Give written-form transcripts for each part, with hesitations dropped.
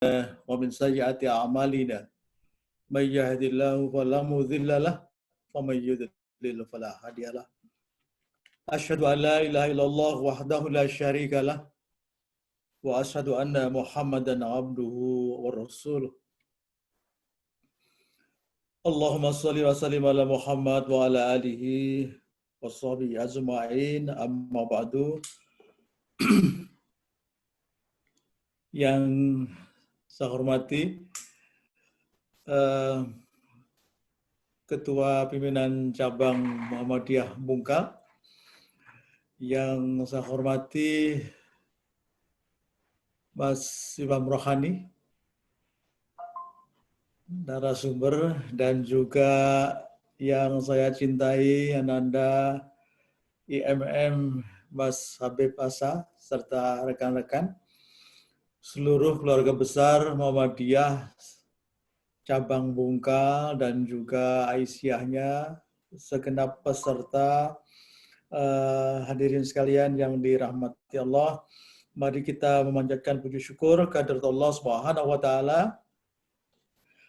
ومن سيئات أعمالنا من يهد الله فلا مضل له ومن يضلل فلا هادي له أشهد أن لا إله إلا الله وحده لا شريك له وأشهد أن محمدا عبده ورسوله اللهم صل وسلم على محمد وعلى آله وصحبه أجمعين أما بعد. Yang saya hormati Ketua Pimpinan Cabang Muhammadiyah Bungkal, yang saya hormati Mas Imam Rohani, narasumber, dan juga yang saya cintai Ananda IMM Mas Habib Asa, serta rekan-rekan seluruh keluarga besar Muhammadiyah Cabang Bungkal dan juga Aisyahnya, segenap peserta hadirin sekalian yang dirahmati Allah. Mari kita memanjatkan puji syukur kehadirat Allah Subhanahu wa taala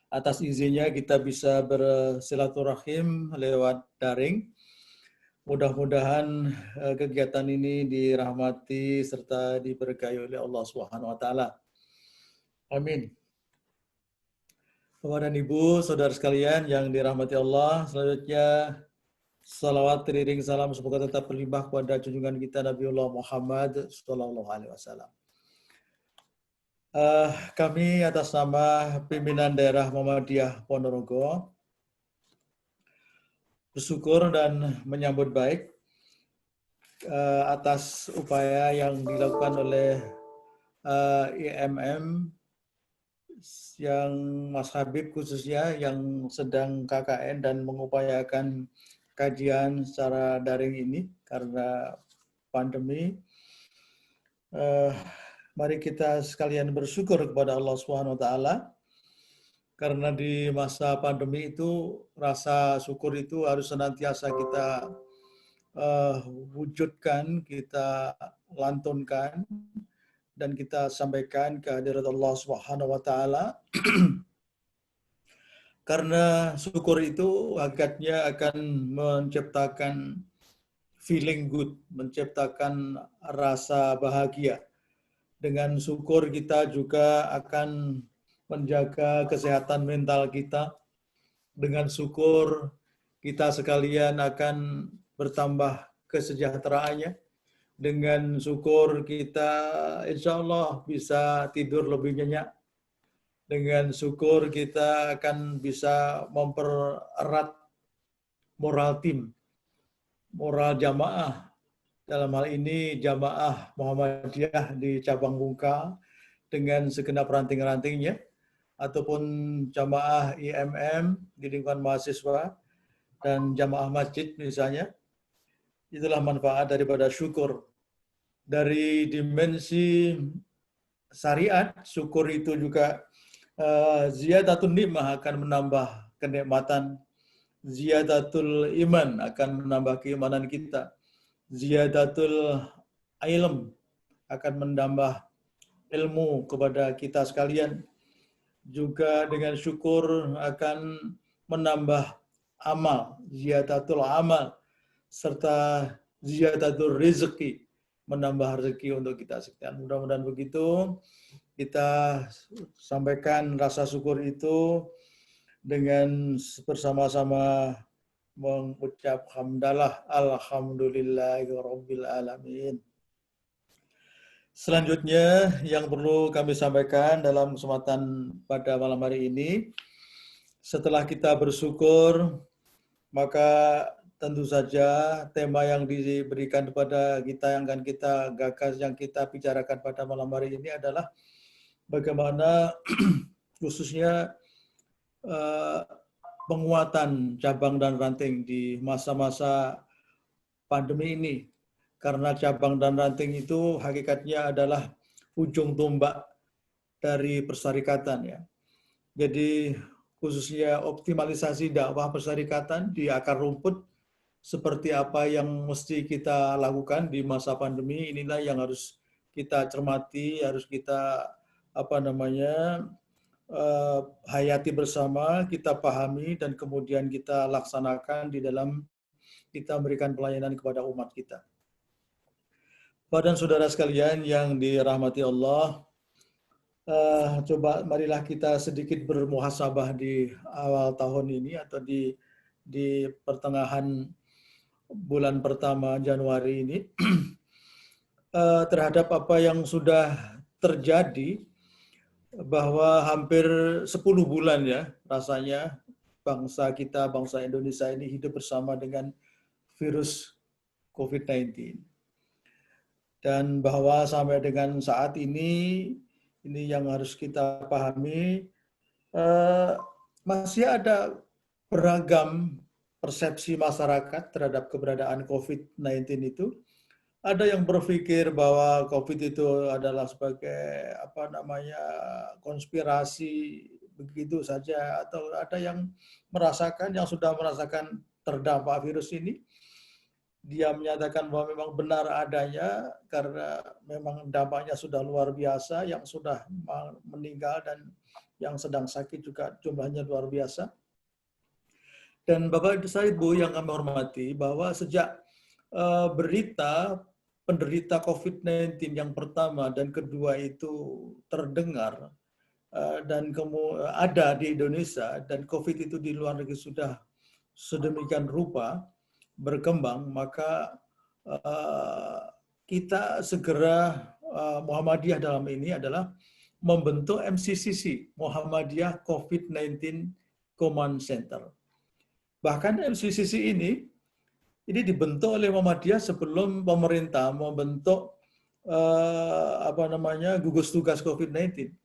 atas izinnya kita bisa bersilaturahim lewat daring. Mudah-mudahan kegiatan ini dirahmati serta diberkahi oleh Allah Subhanahu wa taala. Amin. Bapak dan Ibu, saudara sekalian yang dirahmati Allah, selanjutnya salawat teriring salam semoga tetap berlimpah kepada junjungan kita Nabiullah Muhammad sallallahu alaihi wasallam. Kami atas nama pimpinan daerah Muhammadiyah Ponorogo bersyukur dan menyambut baik atas upaya yang dilakukan oleh IMM yang Mas Habib khususnya yang sedang KKN dan mengupayakan kajian secara daring ini karena pandemi. Mari kita sekalian bersyukur kepada Allah Subhanahu wa taala. Karena di masa pandemi itu rasa syukur itu harus senantiasa kita wujudkan, kita lantunkan, dan kita sampaikan ke hadirat Allah Subhanahu wa taala. Karena syukur itu hakikatnya akan menciptakan feeling good, menciptakan rasa bahagia. Dengan syukur kita juga akan menjaga kesehatan mental kita. Dengan syukur kita sekalian akan bertambah kesejahteraannya. Dengan syukur kita insya Allah bisa tidur lebih nyenyak. Dengan syukur kita akan bisa mempererat moral tim, moral jamaah. Dalam hal ini jamaah Muhammadiyah di Cabang Bungkal dengan segenap ranting-rantingnya, ataupun jamaah IMM di lingkungan mahasiswa dan jamaah masjid misalnya. Itulah manfaat daripada syukur. Dari dimensi syariat, syukur itu juga ziyadatul nikmah akan menambah kenikmatan, ziyadatul iman akan menambah keimanan kita, ziyadatul ilm akan menambah ilmu kepada kita sekalian. Juga dengan syukur akan menambah amal, ziyadatul amal, serta ziyadatul rezeki, menambah rezeki untuk kita sekalian. Mudah-mudahan begitu. Kita sampaikan rasa syukur itu dengan bersama-sama mengucap hamdalah alhamdulillahirabbil alamin. Selanjutnya yang perlu kami sampaikan dalam kesempatan pada malam hari ini, setelah kita bersyukur, maka tentu saja tema yang diberikan kepada kita yang akan kita gagas, yang kita bicarakan pada malam hari ini adalah bagaimana khususnya penguatan cabang dan ranting di masa-masa pandemi ini. Karena cabang dan ranting itu hakikatnya adalah ujung tombak dari persyarikatan ya. Jadi khususnya optimalisasi dakwah persyarikatan di akar rumput seperti apa yang mesti kita lakukan di masa pandemi, inilah yang harus kita cermati, harus kita hayati bersama, kita pahami, dan kemudian kita laksanakan di dalam kita memberikan pelayanan kepada umat kita. Bapak dan saudara sekalian yang dirahmati Allah, coba marilah kita sedikit bermuhasabah di awal tahun ini atau di pertengahan bulan pertama Januari ini terhadap apa yang sudah terjadi, bahwa hampir 10 bulan ya rasanya bangsa kita, bangsa Indonesia ini hidup bersama dengan virus COVID-19. Dan bahwa sampai dengan saat ini yang harus kita pahami, masih ada beragam persepsi masyarakat terhadap keberadaan COVID-19 itu. Ada yang berpikir bahwa COVID itu adalah sebagai konspirasi begitu saja, atau ada yang sudah merasakan terdampak virus ini. Dia menyatakan bahwa memang benar adanya karena memang dampaknya sudah luar biasa, yang sudah meninggal dan yang sedang sakit juga jumlahnya luar biasa. Dan Bapak Ibu yang kami hormati, bahwa sejak berita penderita COVID-19 yang pertama dan kedua itu terdengar dan ada di Indonesia, dan COVID itu di luar negeri sudah sedemikian rupa berkembang, maka kita segera, Muhammadiyah dalam ini adalah membentuk MCCC, Muhammadiyah COVID-19 Command Center. Bahkan MCCC ini dibentuk oleh Muhammadiyah sebelum pemerintah membentuk gugus tugas COVID-19.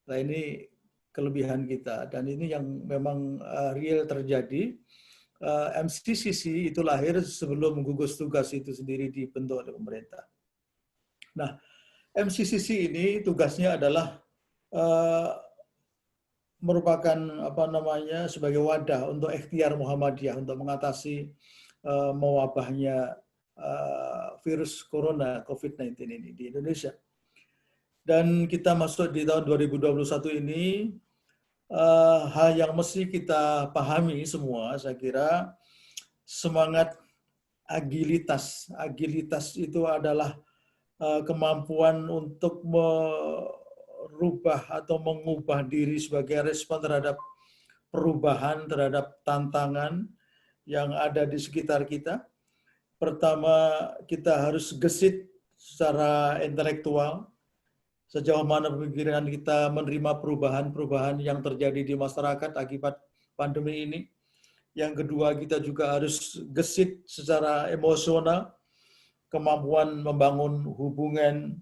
Nah, ini kelebihan kita, dan ini yang memang real terjadi. MCCC itu lahir sebelum gugus tugas itu sendiri dibentuk oleh pemerintah. Nah, MCCC ini tugasnya adalah merupakan sebagai wadah untuk ikhtiar Muhammadiyah untuk mengatasi mewabahnya virus corona COVID-19 ini di Indonesia. Dan kita masuk di tahun 2021 ini, hal yang mesti kita pahami semua, saya kira semangat agilitas. Agilitas itu adalah kemampuan untuk merubah atau mengubah diri sebagai respon terhadap perubahan, terhadap tantangan yang ada di sekitar kita. Pertama, kita harus gesit secara intelektual, sejauh mana pemikiran kita menerima perubahan-perubahan yang terjadi di masyarakat akibat pandemi ini. Yang kedua, kita juga harus gesit secara emosional, kemampuan membangun hubungan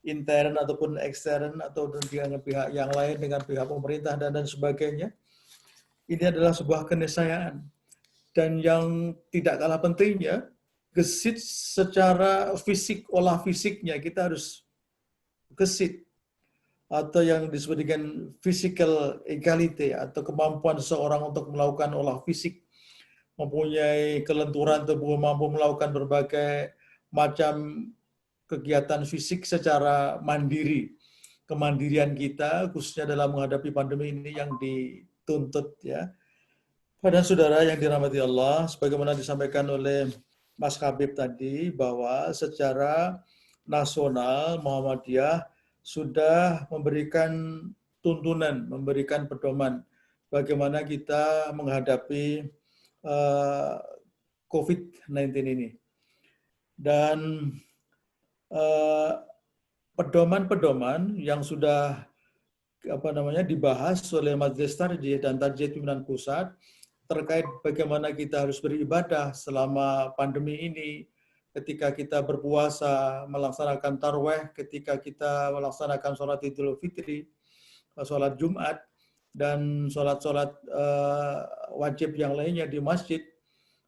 intern ataupun ekstern atau dengan pihak yang lain, dengan pihak pemerintah dan sebagainya. Ini adalah sebuah keniscayaan. Dan yang tidak kalah pentingnya, gesit secara fisik, olah fisiknya kita harus gesit, atau yang disebut dengan physical equality, atau kemampuan seseorang untuk melakukan olah fisik, mempunyai kelenturan tubuh, mampu melakukan berbagai macam kegiatan fisik secara mandiri. Kemandirian kita khususnya dalam menghadapi pandemi ini yang dituntut ya. Pada saudara yang dirahmati Allah, sebagaimana disampaikan oleh Mas Habib tadi, bahwa secara nasional Muhammadiyah sudah memberikan tuntunan, memberikan pedoman bagaimana kita menghadapi COVID-19 ini. Dan pedoman-pedoman yang sudah dibahas oleh Majelis Tarjih dan Tajid Pimpinan Pusat terkait bagaimana kita harus beribadah selama pandemi ini, ketika kita berpuasa, melaksanakan tarawih, ketika kita melaksanakan sholat Idul Fitri, sholat Jumat, dan sholat-sholat wajib yang lainnya di masjid,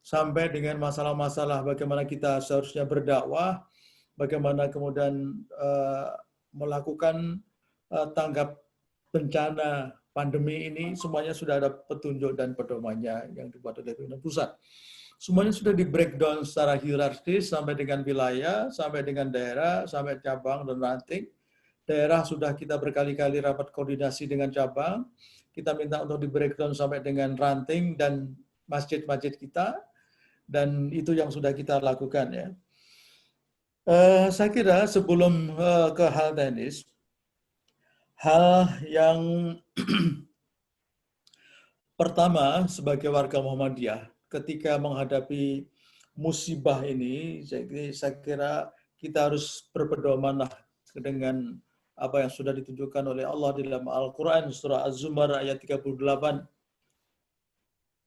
sampai dengan masalah-masalah bagaimana kita seharusnya berdakwah, bagaimana kemudian melakukan tanggap bencana pandemi ini, semuanya sudah ada petunjuk dan pedomannya yang dibuat oleh pimpinan pusat. Semuanya sudah di breakdown secara hierarkis sampai dengan wilayah, sampai dengan daerah, sampai cabang dan ranting. daerah sudah kita berkali-kali rapat koordinasi dengan cabang. Kita minta untuk di breakdown sampai dengan ranting dan masjid-masjid kita, dan itu yang sudah kita lakukan ya. Saya kira sebelum ke hal teknis, hal yang pertama sebagai warga Muhammadiyah ketika menghadapi musibah ini, saya kira kita harus berpedoman dengan apa yang sudah ditunjukkan oleh Allah di dalam Al-Quran surah Az-Zumar ayat 38.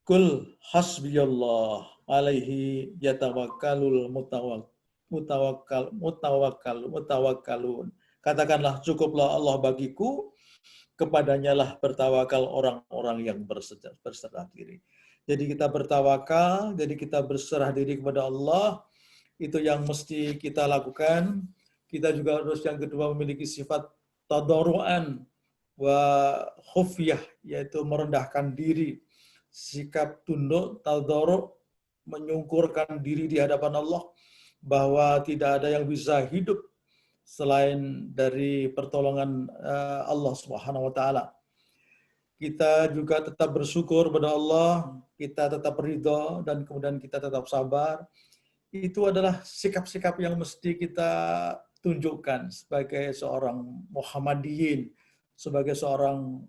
Kul hasbiyallah alaihi yatawakkalul mutawakkalun. Katakanlah cukuplah Allah bagiku, kepadanya lah bertawakal orang-orang yang berserah diri. Jadi kita bertawakal, jadi kita berserah diri kepada Allah, itu yang mesti kita lakukan. Kita juga harus yang kedua memiliki sifat tadarruan wa khufyah, yaitu merendahkan diri, sikap tunduk, tadarru', menyungkurkan diri di hadapan Allah, bahwa tidak ada yang bisa hidup selain dari pertolongan Allah Subhanahu wa taala. Kita juga tetap bersyukur kepada Allah, kita tetap ridho, dan kemudian kita tetap sabar. Itu adalah sikap-sikap yang mesti kita tunjukkan sebagai seorang Muhammadiyin, sebagai seorang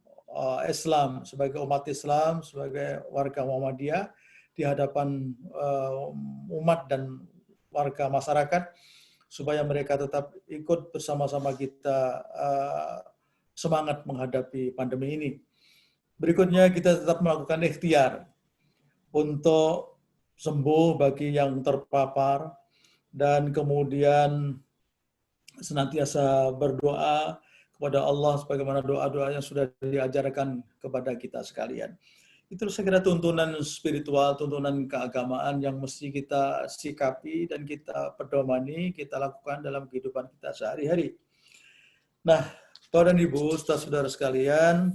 Islam, sebagai umat Islam, sebagai warga Muhammadiyah di hadapan umat dan warga masyarakat, supaya mereka tetap ikut bersama-sama kita semangat menghadapi pandemi ini. Berikutnya kita tetap melakukan ikhtiar untuk sembuh bagi yang terpapar, dan kemudian senantiasa berdoa kepada Allah sebagaimana doa-doa yang sudah diajarkan kepada kita sekalian. Itu saya kira tuntunan spiritual, tuntunan keagamaan yang mesti kita sikapi dan kita pedomani, kita lakukan dalam kehidupan kita sehari-hari. Nah, Bapak dan Ibu, saudara-saudara sekalian,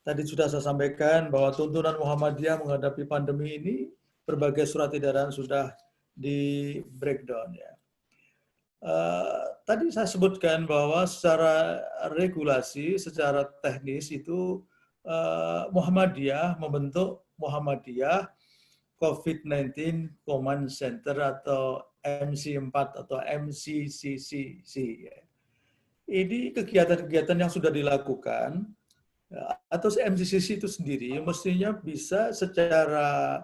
tadi sudah saya sampaikan bahwa tuntunan Muhammadiyah menghadapi pandemi ini, berbagai surat edaran sudah di breakdown ya. Tadi saya sebutkan bahwa secara regulasi, secara teknis itu Muhammadiyah membentuk Muhammadiyah COVID-19 Command Center atau MC4 atau MCCCC. Ini kegiatan-kegiatan yang sudah dilakukan atau MCCC itu sendiri mestinya bisa secara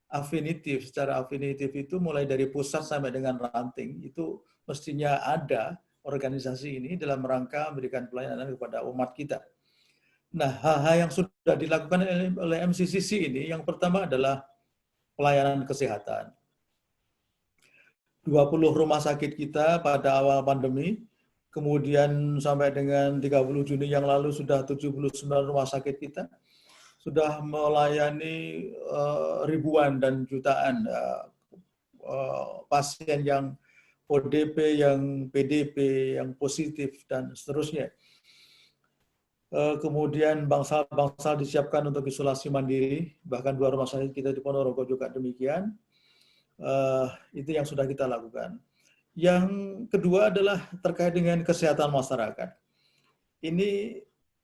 afinitif itu mulai dari pusat sampai dengan ranting, itu mestinya ada organisasi ini dalam rangka memberikan pelayanan kepada umat kita. Nah, hal-hal yang sudah dilakukan oleh MCCC ini, yang pertama adalah pelayanan kesehatan. 20 rumah sakit kita pada awal pandemi, kemudian sampai dengan 30 Juni yang lalu sudah 79 rumah sakit kita, sudah melayani ribuan dan jutaan pasien yang ODP, yang PDP, yang positif, dan seterusnya. Kemudian bangsal-bangsal disiapkan untuk isolasi mandiri, bahkan 2 rumah sakit kita di Ponorogo juga demikian. Itu yang sudah kita lakukan. Yang kedua adalah terkait dengan kesehatan masyarakat.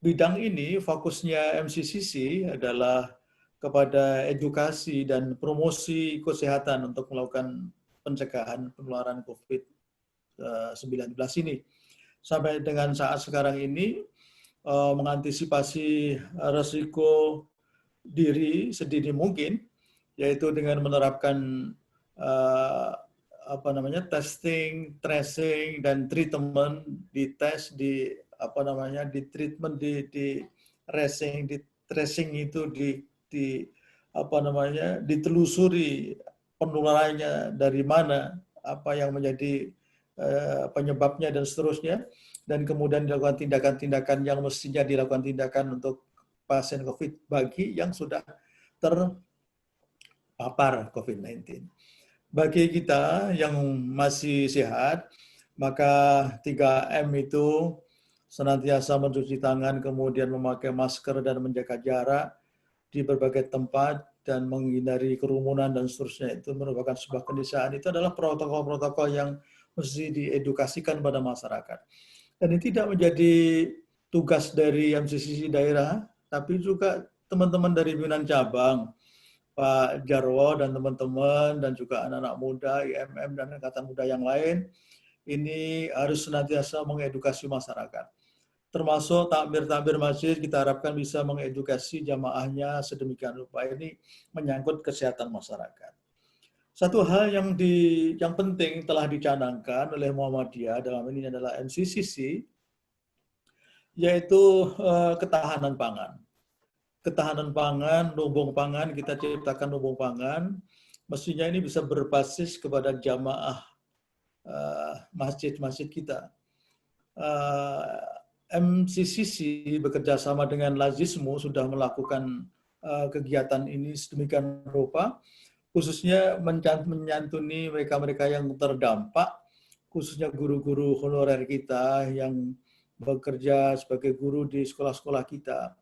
Bidang ini fokusnya MCCC adalah kepada edukasi dan promosi kesehatan untuk melakukan pencegahan penularan COVID-19 ini. Sampai dengan saat sekarang ini, mengantisipasi risiko diri sedini mungkin, yaitu dengan menerapkan testing, tracing, dan treatment, dites, tracing itu ditelusuri penularannya dari mana, apa yang menjadi penyebabnya dan seterusnya, dan kemudian dilakukan tindakan-tindakan yang mestinya dilakukan tindakan untuk pasien COVID bagi yang sudah terpapar COVID-19. Bagi kita yang masih sehat, maka 3M itu senantiasa mencuci tangan, kemudian memakai masker dan menjaga jarak di berbagai tempat dan menghindari kerumunan dan seterusnya, itu merupakan sebuah keniscayaan. Itu adalah protokol-protokol yang mesti diedukasikan pada masyarakat. Dan ini tidak menjadi tugas dari MCCC daerah, tapi juga teman-teman dari pimpinan cabang, Pak Jarwo dan teman-teman, dan juga anak-anak muda, IMM dan angkatan muda yang lain, ini harus senantiasa mengedukasi masyarakat. Termasuk takmir-takmir masjid, kita harapkan bisa mengedukasi jamaahnya sedemikian rupa. Ini menyangkut kesehatan masyarakat. Satu hal yang penting telah dicanangkan oleh Muhammadiyah dalam ini adalah MCCC, yaitu ketahanan pangan. Ketahanan pangan, lumbung pangan, kita ciptakan lumbung pangan, mestinya ini bisa berbasis kepada jamaah masjid-masjid kita. MCCC bekerja sama dengan Lazismu sudah melakukan kegiatan ini sedemikian rupa, khususnya menyantuni mereka-mereka yang terdampak, khususnya guru-guru honorer kita yang bekerja sebagai guru di sekolah-sekolah kita.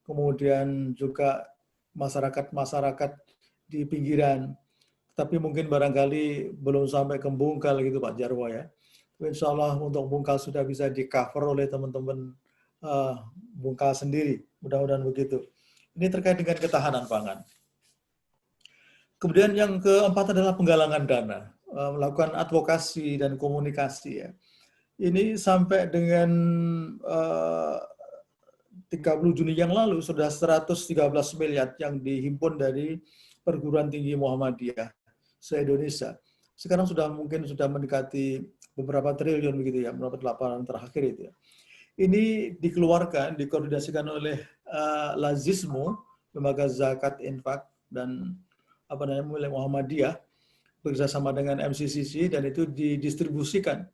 Kemudian juga masyarakat-masyarakat di pinggiran, tapi mungkin barangkali belum sampai ke Bungkal gitu Pak Jarwo ya. Insya Allah untuk Bungkal sudah bisa di cover oleh teman-teman Bungkal sendiri, mudah-mudahan begitu. Ini terkait dengan ketahanan pangan. Kemudian yang keempat adalah penggalangan dana, melakukan advokasi dan komunikasi ya. Ini sampai dengan 30 Juni yang lalu sudah 113 miliar yang dihimpun dari perguruan tinggi Muhammadiyah se-Indonesia. Sekarang mungkin sudah mendekati beberapa triliun begitu ya, menurut laporan terakhir itu ya. Ini dikeluarkan, dikoordinasikan oleh Lazismu, Lembaga Zakat Infak dan oleh Muhammadiyah bekerjasama dengan MCCC, dan itu didistribusikan.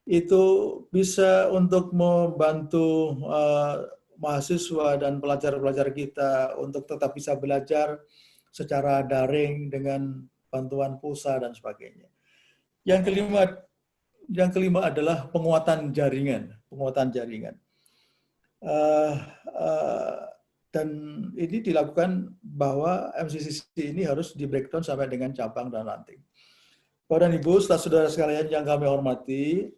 Itu bisa untuk membantu mahasiswa dan pelajar-pelajar kita untuk tetap bisa belajar secara daring dengan bantuan pulsa dan sebagainya. Yang kelima adalah penguatan jaringan. Dan ini dilakukan bahwa MCCC ini harus di breakdown sampai dengan cabang dan ranting. Bapak dan Ibu, saudara sekalian yang kami hormati,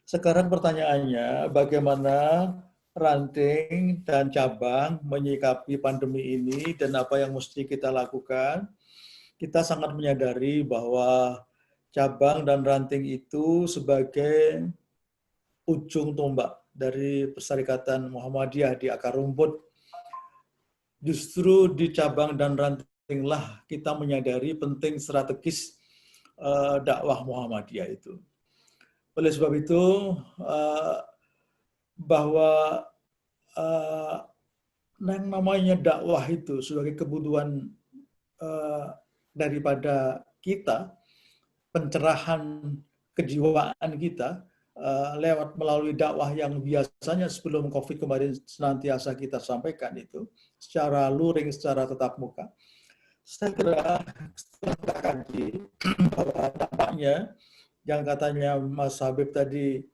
sekarang pertanyaannya, bagaimana ranting dan cabang menyikapi pandemi ini dan apa yang mesti kita lakukan? Kita sangat menyadari bahwa cabang dan ranting itu sebagai ujung tombak dari Perserikatan Muhammadiyah di akar rumput. Justru di cabang dan rantinglah kita menyadari penting strategis dakwah Muhammadiyah itu. Oleh sebab itu, bahwa yang namanya dakwah itu sebagai kebutuhan daripada kita, pencerahan kejiwaan kita lewat melalui dakwah yang biasanya sebelum COVID kemarin senantiasa kita sampaikan itu secara luring, secara tatap muka. Saya kira setelah kita kaji bahwa dampaknya yang katanya Mas Habib tadi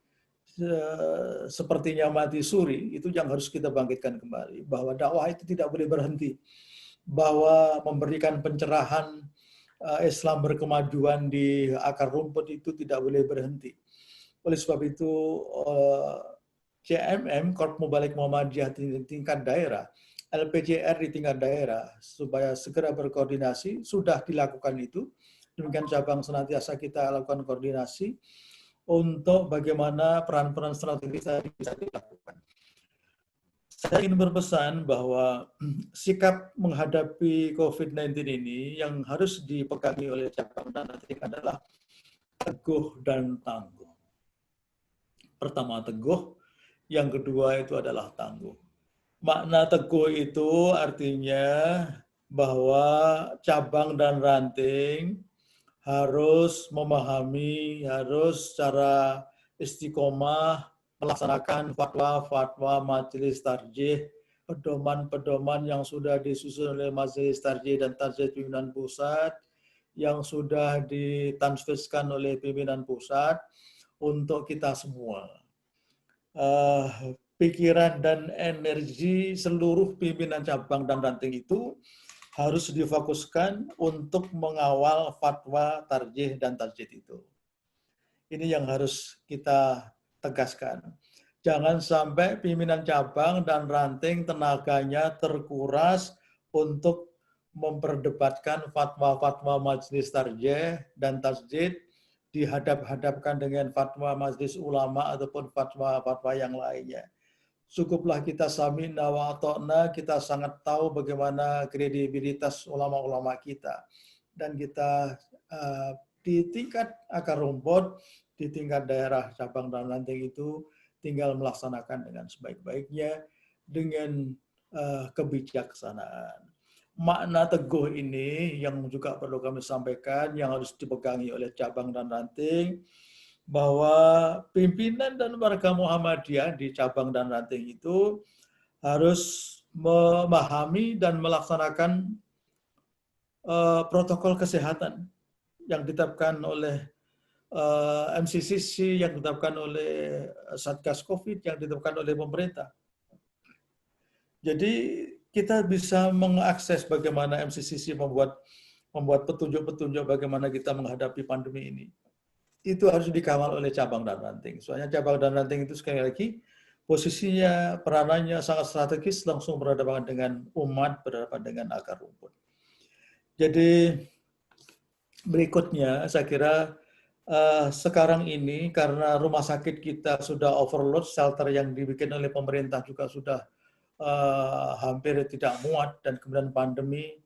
sepertinya mati suri, itu yang harus kita bangkitkan kembali. Bahwa dakwah itu tidak boleh berhenti. Bahwa memberikan pencerahan Islam berkemajuan di akar rumput itu tidak boleh berhenti. Oleh sebab itu, CMM, Korp Mubalik Muhammadiyah di tingkat daerah, LPJR di tingkat daerah, supaya segera berkoordinasi, sudah dilakukan itu. Demikian cabang senantiasa kita lakukan koordinasi untuk bagaimana peran-peran strategis tadi bisa dilakukan. Saya ingin berpesan bahwa sikap menghadapi COVID-19 ini yang harus dipegangi oleh cabang dan ranting adalah teguh dan tangguh. Pertama teguh, yang kedua itu adalah tangguh. Makna teguh itu artinya bahwa cabang dan ranting harus memahami, harus secara istiqomah melaksanakan fatwa-fatwa Majelis Tarjih, pedoman-pedoman yang sudah disusun oleh Majelis Tarjih dan Tarjih Pimpinan Pusat, yang sudah ditanfiskan oleh pimpinan pusat untuk kita semua. Pikiran dan energi seluruh pimpinan cabang dan ranting itu harus difokuskan untuk mengawal fatwa tarjih dan tarjid itu. Ini yang harus kita tegaskan. Jangan sampai pimpinan cabang dan ranting tenaganya terkuras untuk memperdebatkan fatwa-fatwa majelis tarjih dan tasdid dihadap-hadapkan dengan fatwa majelis ulama ataupun fatwa-fatwa yang lainnya. Cukuplah kita sami'na wa ata'na, kita sangat tahu bagaimana kredibilitas ulama-ulama kita. Dan kita di tingkat akar rumput, di tingkat daerah cabang dan ranting itu tinggal melaksanakan dengan sebaik-baiknya dengan kebijaksanaan. Makna teguh ini yang juga perlu kami sampaikan, yang harus dipegangi oleh cabang dan ranting, bahwa pimpinan dan warga Muhammadiyah di cabang dan ranting itu harus memahami dan melaksanakan protokol kesehatan yang ditetapkan oleh MCCC, yang ditetapkan oleh Satgas COVID, yang ditetapkan oleh pemerintah. Jadi kita bisa mengakses bagaimana MCCC membuat petunjuk-petunjuk bagaimana kita menghadapi pandemi ini. Itu harus dikawal oleh cabang dan ranting. Soalnya cabang dan ranting itu sekali lagi posisinya, peranannya sangat strategis, langsung berhadapan dengan umat, berhadapan dengan akar rumput. Jadi berikutnya saya kira sekarang ini karena rumah sakit kita sudah overload, shelter yang dibikin oleh pemerintah juga sudah hampir tidak muat, dan kemudian pandemi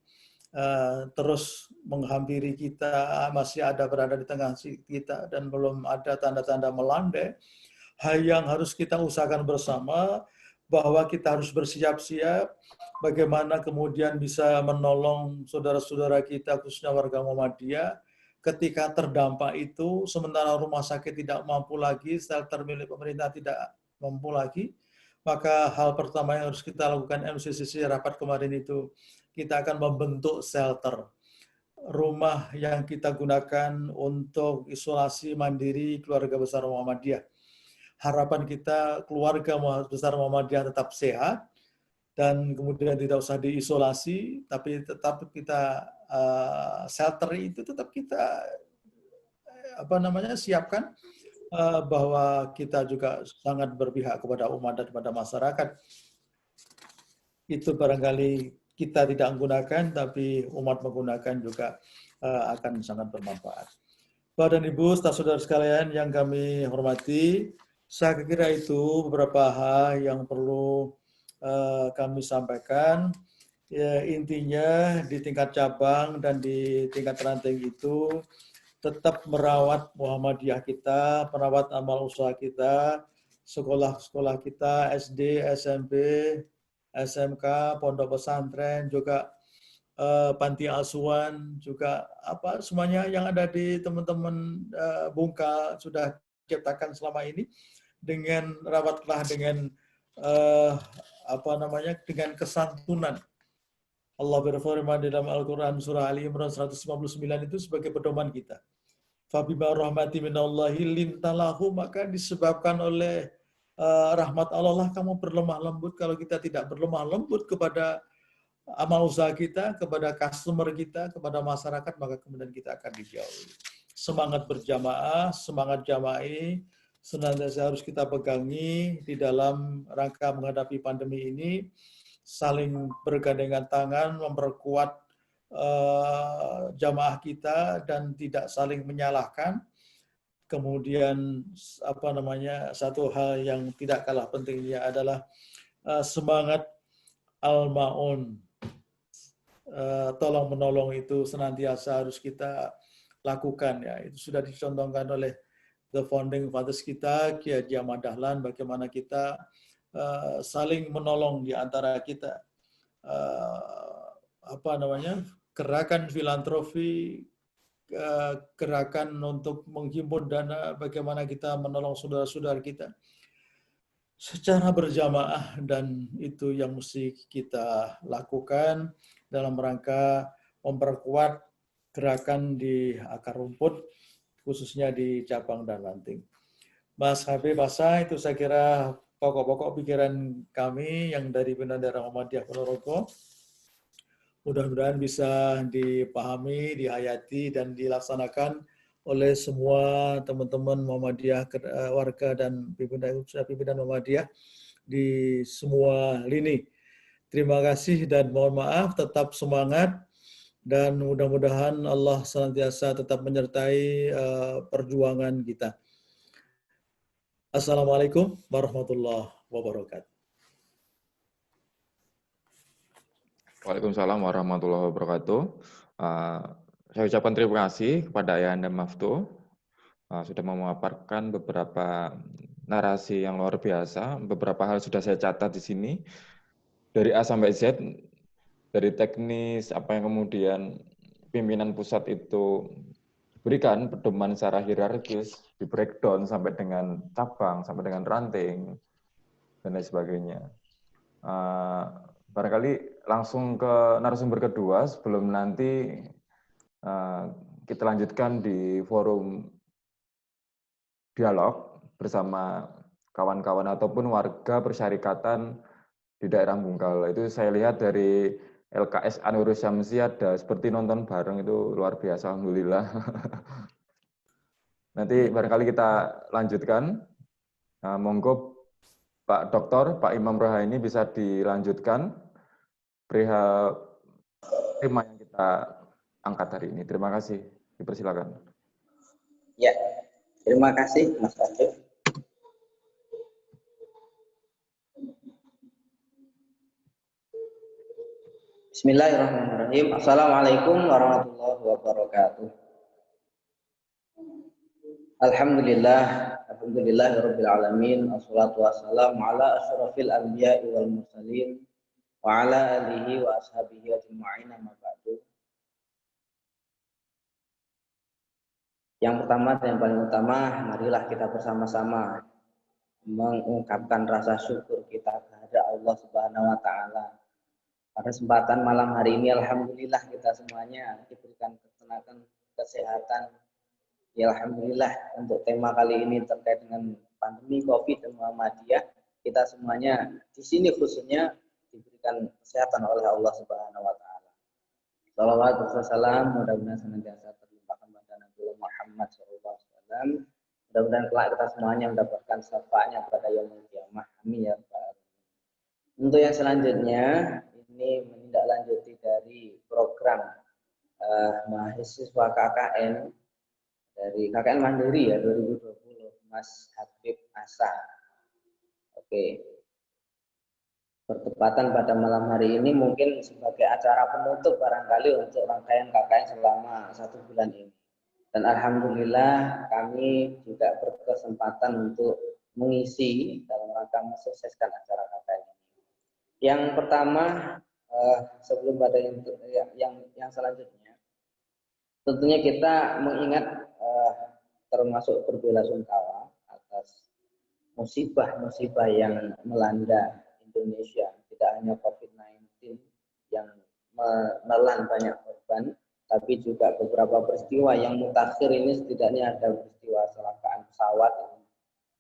terus menghampiri kita, masih ada berada di tengah kita dan belum ada tanda-tanda melandai. Hal yang harus kita usahakan bersama bahwa kita harus bersiap-siap bagaimana kemudian bisa menolong saudara-saudara kita khususnya warga Muhammadiyah ketika terdampak itu, sementara rumah sakit tidak mampu lagi, shelter milik pemerintah tidak mampu lagi, maka hal pertama yang harus kita lakukan MCCC rapat kemarin itu, kita akan membentuk shelter, rumah yang kita gunakan untuk isolasi mandiri keluarga besar Muhammadiyah. Harapan kita keluarga besar Muhammadiyah tetap sehat dan kemudian tidak usah diisolasi, tapi tetap kita shelter itu tetap kita siapkan, bahwa kita juga sangat berpihak kepada umat dan kepada masyarakat. Itu barangkali kita tidak menggunakan, tapi umat menggunakan juga akan sangat bermanfaat. Bapak dan Ibu, saudara sekalian yang kami hormati, saya kira itu beberapa hal yang perlu kami sampaikan. Ya, intinya di tingkat cabang dan di tingkat ranting itu tetap merawat Muhammadiyah kita, merawat amal usaha kita, sekolah-sekolah kita, SD, SMP, SMK, pondok pesantren, juga panti asuhan, juga semuanya yang ada di teman-teman Bungkal sudah ciptakan selama ini, dengan rawatlah dengan dengan kesantunan. Allah berfirman di dalam Al-Quran surah Ali Imran 159 itu sebagai pedoman kita. Fabima rahmati minallahi lintalahu, maka disebabkan oleh rahmat Allah lah kamu berlemah lembut. Kalau kita tidak berlemah lembut kepada amal usaha kita, kepada customer kita, kepada masyarakat, maka kemudian kita akan dijauhi. Semangat berjamaah, semangat jama'i, senantiasa harus kita pegangi di dalam rangka menghadapi pandemi ini, saling bergandengan tangan, memperkuat jamaah kita dan tidak saling menyalahkan. Kemudian satu hal yang tidak kalah pentingnya adalah semangat al-ma'un, tolong menolong itu senantiasa harus kita lakukan, ya. Itu sudah dicontohkan oleh the founding fathers kita, Kiai Haji Ahmad Dahlan, bagaimana kita saling menolong di antara kita. Gerakan filantropi, gerakan untuk menghimpun dana, bagaimana kita menolong saudara-saudara kita secara berjamaah, dan itu yang mesti kita lakukan dalam rangka memperkuat gerakan di akar rumput, khususnya di cabang dan ranting. Mas Habib Asa, itu saya kira pokok-pokok pikiran kami yang dari pimpinan daerah Muhammadiyah Ponorogo. Mudah-mudahan bisa dipahami, dihayati, dan dilaksanakan oleh semua teman-teman Muhammadiyah, warga dan pimpinan Muhammadiyah di semua lini. Terima kasih dan mohon maaf, tetap semangat dan mudah-mudahan Allah senantiasa tetap menyertai perjuangan kita. Assalamualaikum warahmatullahi wabarakatuh. Waalaikumsalam warahmatullahi wabarakatuh. Saya ucapkan terima kasih kepada Ayahanda Maftu sudah memaparkan beberapa narasi yang luar biasa. Beberapa hal sudah saya catat di sini dari A sampai Z, dari teknis apa yang kemudian pimpinan pusat itu berikan pedoman secara hierarkis, di breakdown sampai dengan cabang, sampai dengan ranting dan lain sebagainya. Barangkali langsung ke narasumber kedua sebelum nanti kita lanjutkan di forum dialog bersama kawan-kawan ataupun warga persyarikatan di daerah Bungkal. Itu saya lihat dari LKS Anurus Syamsi ada seperti nonton bareng, itu luar biasa, alhamdulillah. Nanti barangkali kita lanjutkan. Monggo Pak Doktor, Pak Imam Rohaini bisa dilanjutkan perihal tema yang kita angkat hari ini. Terima kasih. Dipersilakan. Ya, terima kasih Mas Arif. Bismillahirrahmanirrahim. Assalamualaikum warahmatullahi wabarakatuh. Alhamdulillahirabbil alamin. Wassalatu wassalamu ala asyrafil anbiya'i wal mursalin wa ala alihi wa ashabihi ajma'in, amma ba'du. Yang pertama dan yang paling utama, marilah kita bersama-sama mengungkapkan rasa syukur kita kepada Allah Subhanahu wa taala. Pada kesempatan malam hari ini, alhamdulillah kita semuanya diberikan ketenangan, kesehatan. Ya alhamdulillah, untuk tema kali ini terkait dengan pandemi Covid dan Muhammadiyah, kita semuanya di sini khususnya diberikan kesehatan oleh Allah Subhanahu wa taala. Shalawat wassalam mudah-mudahan senantiasa terlimpahkan pada Nabi Muhammad SAW. Mudah-mudahan kelak kita semuanya mendapatkan syafaatnya pada yaumul qiyamah. Amin ya rabbal alamin. Untuk yang selanjutnya, ini menindaklanjuti dari program mahasiswa KKN dari KKN Mandiri ya 2020, Mas Habib Asa. Oke. Bertepatan pada malam hari ini mungkin sebagai acara penutup barangkali untuk rangkaian KKN selama 1 bulan ini. Dan alhamdulillah kami juga berkesempatan untuk mengisi dalam rangka mensukseskan acara KKN ini. Yang pertama, sebelum pada yang selanjutnya, tentunya kita mengingat termasuk berbelasungkawa atas musibah-musibah yang melanda Indonesia, tidak hanya COVID-19 yang menelan banyak korban, tapi juga beberapa peristiwa yang mutakhir ini. Setidaknya ada peristiwa kecelakaan pesawat,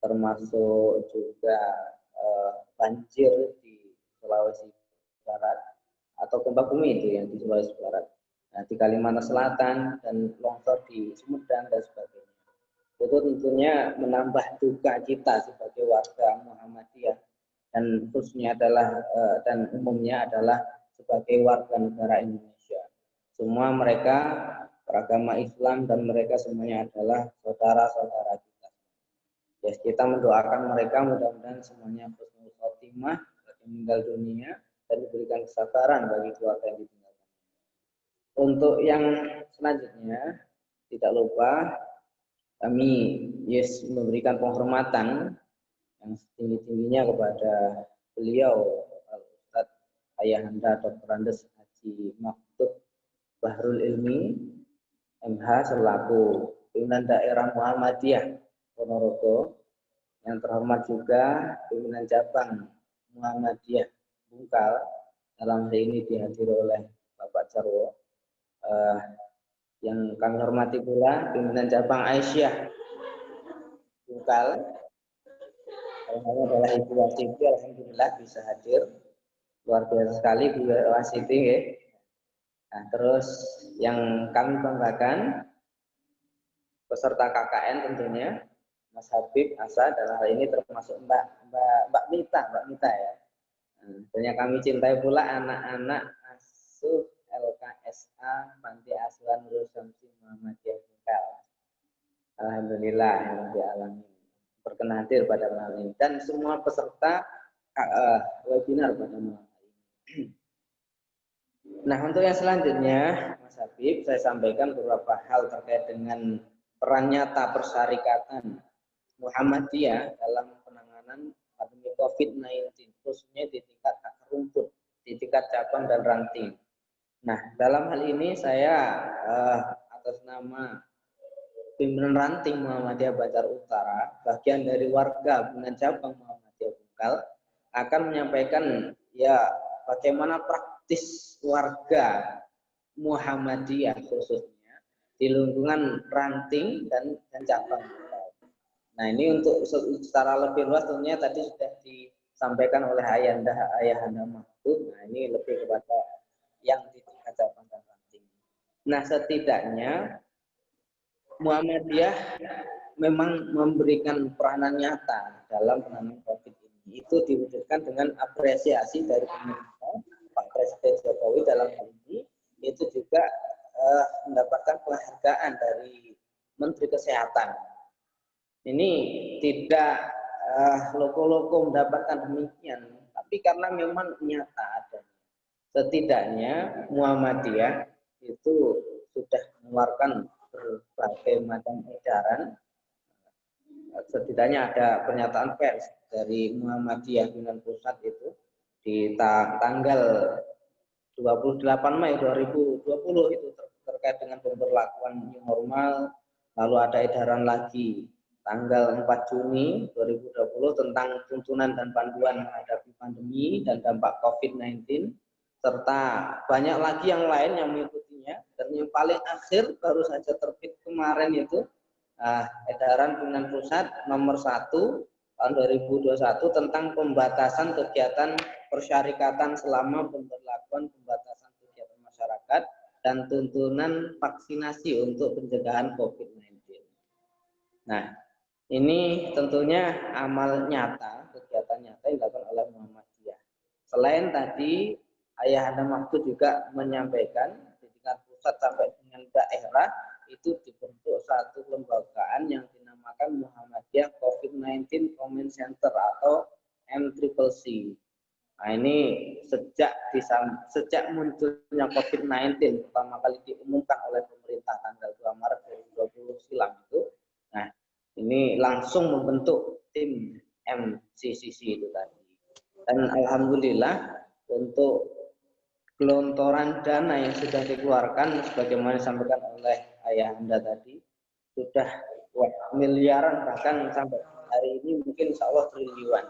termasuk juga banjir di Sulawesi Barat atau gempa bumi itu yang di Sulawesi Barat, nah, di Kalimantan Selatan dan longsor di Sumedang dan sebagainya. Itu tentunya menambah duka kita sebagai warga Muhammadiyah dan khususnya adalah dan umumnya adalah sebagai warga negara Indonesia. Semua mereka beragama Islam dan mereka semuanya adalah saudara-saudara kita. Ya, kita mendoakan mereka mudah-mudahan semuanya husnul khotimah, meninggal dunia, dan diberikan kesabaran bagi keluarga yang ditinggalkan. Untuk yang selanjutnya, tidak lupa kami memberikan penghormatan yang setinggi-tingginya kepada beliau Ustaz Ayahanda Dr. Andes Haji Maktub Bahrul Ilmi MH selaku pimpinan daerah Muhammadiyah Ponorogo, yang terhormat juga pimpinan cabang Muhammadiyah Bungkal, dalam hal ini dihadiri oleh Bapak Jarwo, yang kami hormati pula pimpinan cabang Aisyah Bungkal, dalam adalah Ibu Wasiti, alhamdulillah bisa hadir, luar biasa sekali Bu Wasiti ya. Nah, terus yang kami banggakan peserta KKN tentunya, Mas Habib, Asa, dalam hal ini termasuk Mbak Mita ya. Tentunya kami cintai pula anak-anak asuh LKSA Panti Asuhan Nurul Syamsi Muhammadiyah Bungkal. Alhamdulillah yang berkenan hadir pada malam ini dan semua peserta webinar pada malam ini. Nah, untuk yang selanjutnya, Mas Habib, saya sampaikan beberapa hal terkait dengan peran nyata persyarikatan Muhammadiyah dalam penanganan pandemi COVID-19, khususnya di tingkat akar rumput, di tingkat cabang dan ranting. Nah, dalam hal ini saya atas nama pimpinan ranting Muhammadiyah Banjar Utara, bagian dari warga binaan cabang Muhammadiyah Bungkal, akan menyampaikan ya bagaimana praktis warga Muhammadiyah khususnya di lingkungan ranting dan cabang. Nah, ini untuk secara lebih luas tentunya tadi sudah disampaikan oleh Ayahanda Mahfud. Nah, ini lebih kepada yang di tingkat cabang dan ranting. Nah, setidaknya Muhammadiyah memang memberikan peranan nyata dalam penanganan COVID ini. Itu diwujudkan dengan apresiasi dari pemerintah, Pak Presiden Jokowi dalam hal ini, itu juga mendapatkan penghargaan dari Menteri Kesehatan. Ini tidak loko-loko mendapatkan demikian, tapi karena memang nyata adanya. Setidaknya Muhammadiyah itu sudah mengeluarkan berbagai macam edaran. Setidaknya ada pernyataan pers dari Muhammadiyah Binaan Pusat itu di tanggal 28 Mei 2020 itu terkait dengan pemberlakuan new normal. Lalu ada edaran lagi tanggal 4 Juni 2020 tentang tuntunan dan panduan menghadapi pandemi dan dampak COVID-19, serta banyak lagi yang lain yang mengikutinya. Dan yang paling akhir baru saja terbit kemarin itu edaran pimpinan pusat nomor 1 tahun 2021 tentang pembatasan kegiatan persyarikatan selama pemberlakuan pembatasan kegiatan masyarakat dan tuntunan vaksinasi untuk pencegahan COVID-19. Nah, ini tentunya amal nyata, kegiatan nyata yang dilakukan oleh Muhammadiyah. Selain tadi, Ayahanda Mahfud juga menyampaikan di tingkat pusat sampai dengan daerah itu dibentuk satu kelembagaan yang dinamakan Muhammadiyah COVID-19 Command Center atau MCCC. Nah, ini sejak munculnya COVID-19 pertama kali diumumkan oleh pemerintah tanggal 2 Maret 2020 silam itu. Nah, ini langsung membentuk tim MCCC itu tadi. Dan alhamdulillah untuk gelontoran dana yang sudah dikeluarkan sebagaimana disampaikan oleh Ayahanda tadi sudah miliaran, bahkan sampai hari ini mungkin insya Allah triliunan.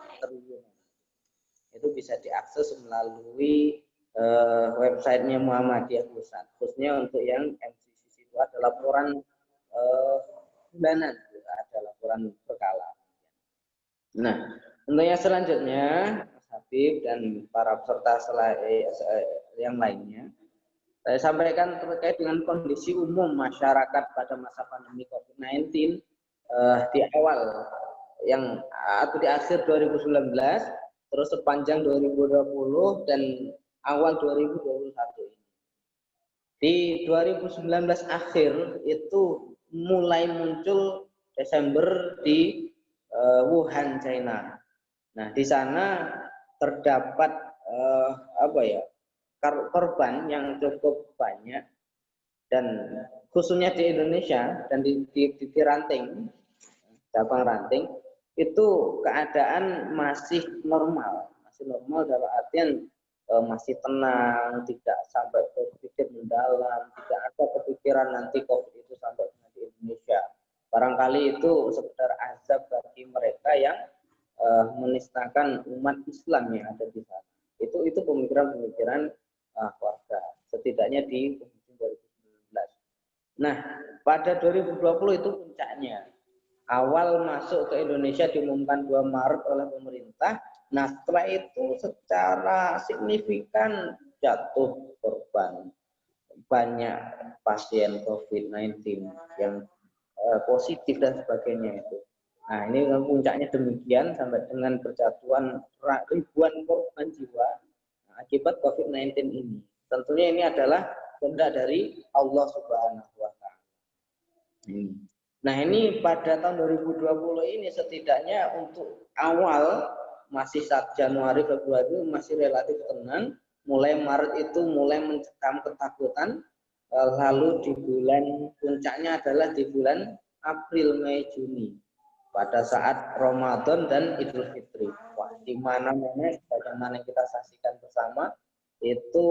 Itu bisa diakses melalui websitenya Muhammadiyah Pusat. Khususnya untuk yang MCCC itu ada laporan bulanan, ada laporan berkala. Nah, untuk yang selanjutnya Mas Habib dan para peserta yang lainnya, saya sampaikan terkait dengan kondisi umum masyarakat pada masa pandemi COVID-19 di awal yang atau di akhir 2019, terus sepanjang 2020 dan awal 2021 ini. Di 2019 akhir itu mulai muncul Desember di Wuhan, China. Nah, di sana terdapat korban yang cukup banyak, dan khususnya di Indonesia dan di ranting, cabang ranting itu keadaan masih normal dalam artian masih tenang, tidak sampai berpikir mendalam, tidak ada kepikiran nanti COVID itu sampai di Indonesia. Barangkali itu sekedar azab bagi mereka yang menistakan umat Islam yang ada di sana. Itu pemikiran warga, setidaknya di 2019. Nah, pada 2020 itu puncaknya. Awal masuk ke Indonesia diumumkan 2 Maret oleh pemerintah. Nah, setelah itu secara signifikan jatuh korban. Banyak pasien COVID-19 yang positif dan sebagainya itu. Nah, ini puncaknya demikian sampai dengan berjatuhan ribuan korban jiwa akibat COVID-19 ini. Tentunya ini adalah kehendak dari Allah Subhanahu wa Ta'ala. Nah, ini pada tahun 2020 ini setidaknya untuk awal masih saat Januari Februari masih relatif tenang, mulai Maret itu mulai mencekam ketakutan, lalu di bulan puncaknya adalah di bulan April, Mei, Juni pada saat Ramadan dan Idul Fitri. Wah, di mana-mana bagaimana kita saksikan bersama itu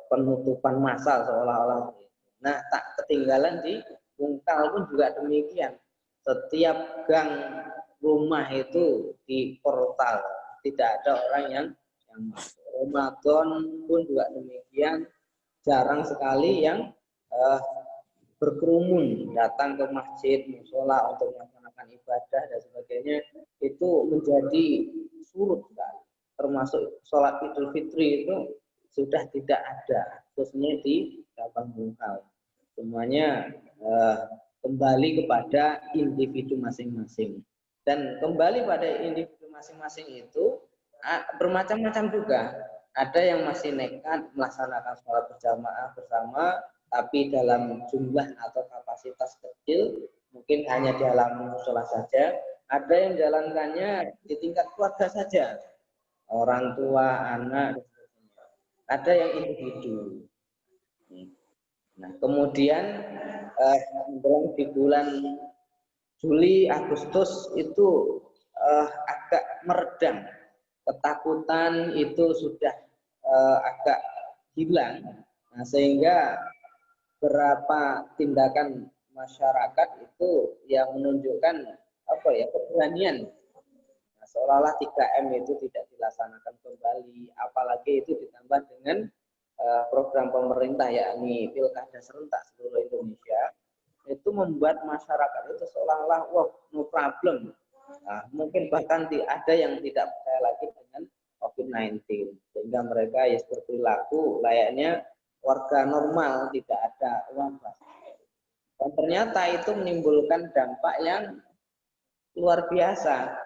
penutupan massal seolah-olah. Nah, tak ketinggalan di Bungkal pun juga demikian. Setiap gang rumah itu di portal, tidak ada orang yang masuk. Ramadan pun juga demikian, jarang sekali yang berkerumun datang ke masjid, musola untuk melaksanakan ibadah dan sebagainya. Itu menjadi surut sekali. Termasuk sholat Idul Fitri itu sudah tidak ada, khususnya di cabang Bungkal. Semuanya kembali kepada individu masing-masing. Dan kembali pada individu masing-masing itu bermacam-macam juga. Ada yang masih nekat melaksanakan sholat berjamaah bersama, tapi dalam jumlah atau kapasitas kecil, mungkin hanya di halaman musola saja. Ada yang jalankannya di tingkat keluarga saja, orang tua, anak, dan sebagainya. Ada yang individu. Nah, kemudian di bulan Juli, Agustus itu agak meredam. Ketakutan itu sudah agak hilang. Nah, sehingga beberapa tindakan masyarakat itu yang menunjukkan keberanian. Nah, seolah-olah 3M itu tidak dilaksanakan kembali, apalagi itu ditambah dengan program pemerintah yakni pilkada serentak seluruh Indonesia, itu membuat masyarakat itu seolah-olah no problem. Nah, mungkin bahkan ada yang tidak percaya lagi dengan COVID-19, sehingga mereka ya berperilaku layaknya warga normal, tidak ada wabah. Dan ternyata itu menimbulkan dampak yang luar biasa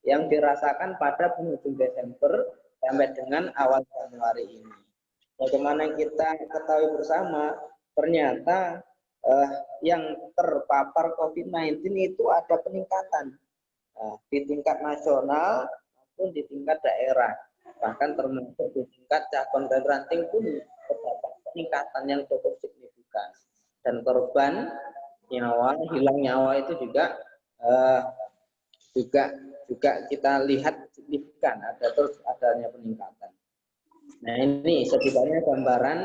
yang dirasakan pada penghujung Desember sampai dengan awal Januari ini. Bagaimana kita ketahui bersama, ternyata yang terpapar COVID-19 itu ada peningkatan di tingkat nasional maupun di tingkat daerah. Bahkan termasuk di tingkat cabang dan ranting pun terdapat peningkatan yang cukup signifikan. Dan korban hilang nyawa itu juga kita lihat signifikan, ada terus adanya peningkatan. Nah, ini setidaknya gambaran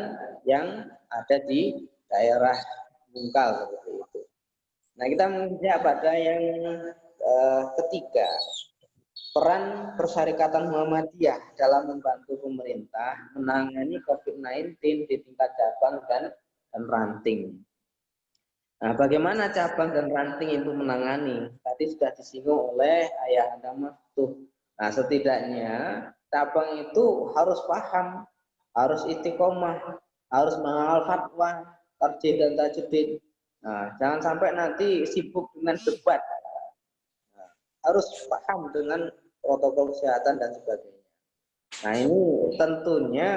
yang ada di daerah Bungkal seperti itu. Nah, kita menginjak pada yang ketiga, peran Persyarikatan Muhammadiyah dalam membantu pemerintah menangani COVID-19 di tingkat cabang dan ranting. Nah, bagaimana cabang dan ranting itu menangani? Tadi sudah disinggung oleh Ayahanda Maftuh. Nah, setidaknya cabang itu harus paham, harus istiqomah, harus menghafal fatwa, tarjih dan tajdid. Nah, jangan sampai nanti sibuk dengan debat. Nah, harus paham dengan protokol kesehatan dan sebagainya. Nah, ini tentunya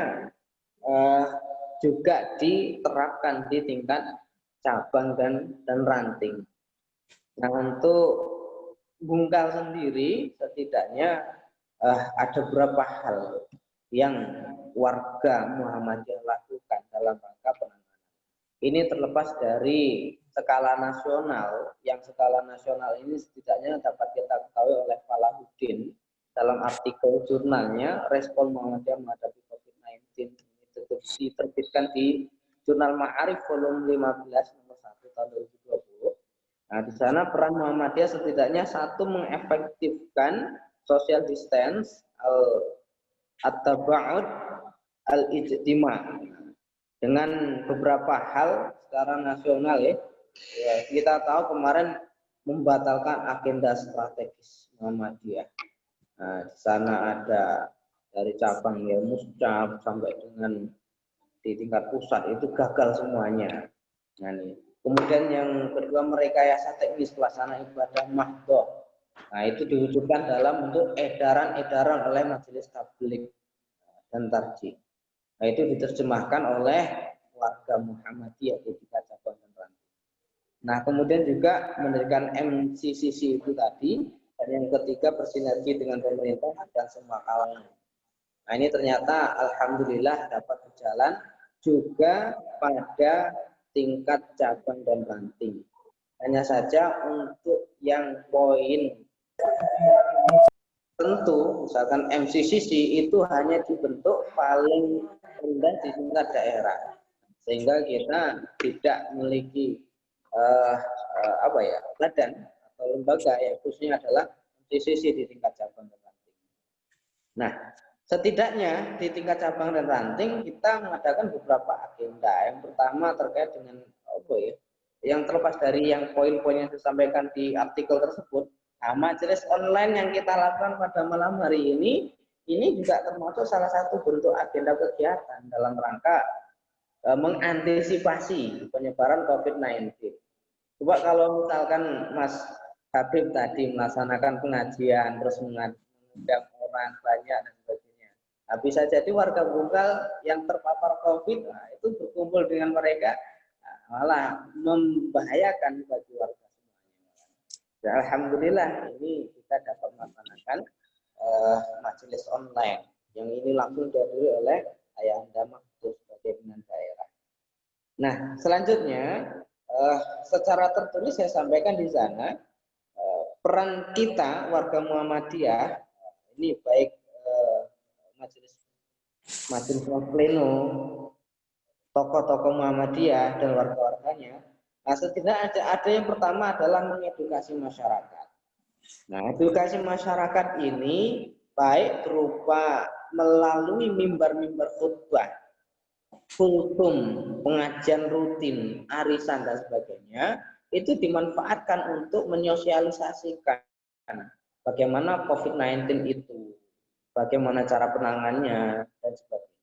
juga diterapkan di tingkat cabang dan ranting. Nah, untuk Bungkal sendiri setidaknya ada beberapa hal yang warga Muhammadiyah lakukan dalam rangka penanganan. Ini terlepas dari skala nasional, yang skala nasional ini setidaknya dapat kita ketahui oleh Falahuddin dalam artikel jurnalnya Respon Muhammadiyah menghadapi COVID-19 itu diterbitkan di Jurnal Ma'arif volume 15 nomor 1 tahun 2020. Nah, di sana peran Muhammadiyah setidaknya satu, mengefektifkan social distance at-taba'ud al-ijtima dengan beberapa hal secara nasional ya. Kita tahu kemarin membatalkan agenda strategis Muhammadiyah. Nah, di sana ada dari cabang ya Muscab sampai dengan di tingkat pusat itu gagal semuanya. Nah, Kemudian yang kedua merekayasa teknis pelaksana ibadah mahdhah. Nah, itu diwujudkan dalam bentuk edaran-edaran oleh Majelis Tabligh dan Tarjih. Nah, itu diterjemahkan oleh warga Muhammadiyah di tingkat cabang dan ranting. Nah, kemudian juga mendirikan MCCC itu tadi, dan yang ketiga bersinergi dengan pemerintah dan semua kalangan. Nah, ini ternyata alhamdulillah dapat berjalan juga pada tingkat cabang dan ranting. Hanya saja untuk yang poin tentu, misalkan MCCC itu hanya dibentuk paling rendah di tingkat daerah, sehingga kita tidak memiliki badan atau lembaga yang khususnya adalah MCCC di tingkat cabang dan ranting. Nah, setidaknya di tingkat cabang dan ranting kita mengadakan beberapa agenda. Yang pertama terkait dengan yang terlepas dari yang poin-poin yang disampaikan di artikel tersebut. Nah, majelis online yang kita lakukan pada malam hari ini juga termasuk salah satu bentuk agenda kegiatan dalam rangka mengantisipasi penyebaran COVID-19. Coba kalau misalkan Mas Habib tadi melaksanakan pengajian, terus mengundang orang banyak dan sebagainya. Nah, bisa jadi warga Bungkal yang terpapar COVID, nah, itu berkumpul dengan mereka, nah, malah membahayakan bagi warga semuanya. Dan alhamdulillah ini kita dapat melaksanakan majelis online yang ini langsung dihadiri oleh Ayahanda Makhdum sebagai pimpinan daerah. Nah, selanjutnya secara tertulis saya sampaikan di sana peran kita warga Muhammadiyah ini baik majelis pleno, tokoh-tokoh Muhammadiyah dan warga-warganya. Nah, setidaknya ada yang pertama adalah mengedukasi masyarakat. Nah, edukasi masyarakat ini baik berupa melalui mimbar-mimbar khutbah, kultum, pengajian rutin, arisan dan sebagainya, itu dimanfaatkan untuk menyosialisasikan bagaimana COVID-19 itu, bagaimana cara penanganannya dan sebagainya.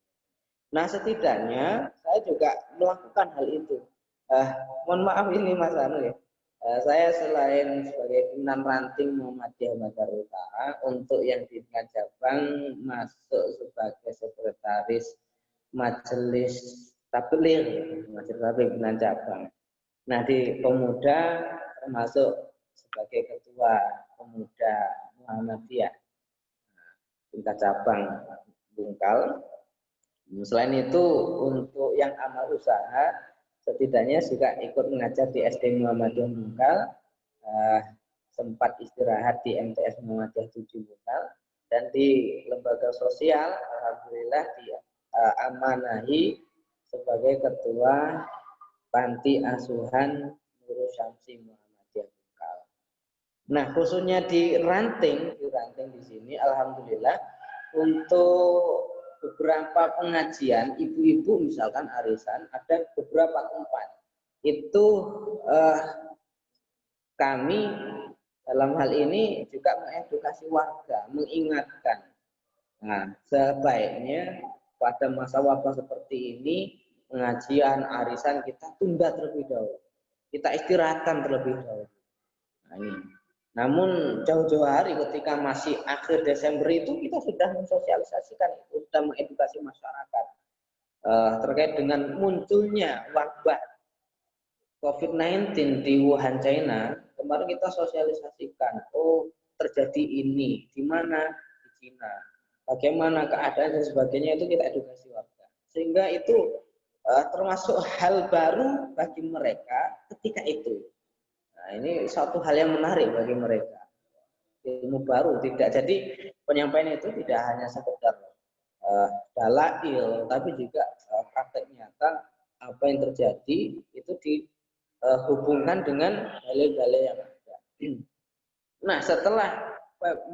Nah, setidaknya saya juga melakukan hal itu. Mohon maaf ini Mas Anu ya. Saya selain sebagai pimpinan ranting Muhammadiyah Makassar Utara, untuk yang di tingkat cabang masuk sebagai sekretaris Majelis Tabligh, Majelis Tabligh pimpinan cabang. Nah, di pemuda termasuk sebagai ketua pemuda Muhammadiyah tingkat cabang Bungkal. Selain itu untuk yang amal usaha setidaknya juga ikut mengajar di SD Muhammadiyah Bungkal, sempat istirahat di MTS Muhammadiyah 7 Bungkal, dan di lembaga sosial alhamdulillah diamanahi sebagai ketua panti asuhan Nurul Syamsi Muhammadiyah Bungkal. Nah, khususnya di ranting di sini alhamdulillah untuk beberapa pengajian ibu-ibu misalkan arisan ada beberapa tempat itu kami dalam hal ini juga mengedukasi warga, mengingatkan. Nah, sebaiknya pada masa wabah seperti ini pengajian arisan kita tunda terlebih dahulu, kita istirahatkan terlebih dahulu. Nah, ini. Namun jauh-jauh hari ketika masih akhir Desember itu kita sudah mensosialisasikan itu, sudah mengedukasi masyarakat terkait dengan munculnya wabah COVID-19 di Wuhan, China. Kemarin kita sosialisasikan, terjadi ini, di mana di China, bagaimana keadaan dan sebagainya, itu kita edukasi warga. Sehingga itu termasuk hal baru bagi mereka ketika itu. Nah, ini suatu hal yang menarik bagi mereka. Ilmu baru tidak. Jadi penyampaian itu tidak hanya sekedar dalail, tapi juga praktek nyata apa yang terjadi itu dihubungkan dengan dalil-dalil yang ada. Nah, setelah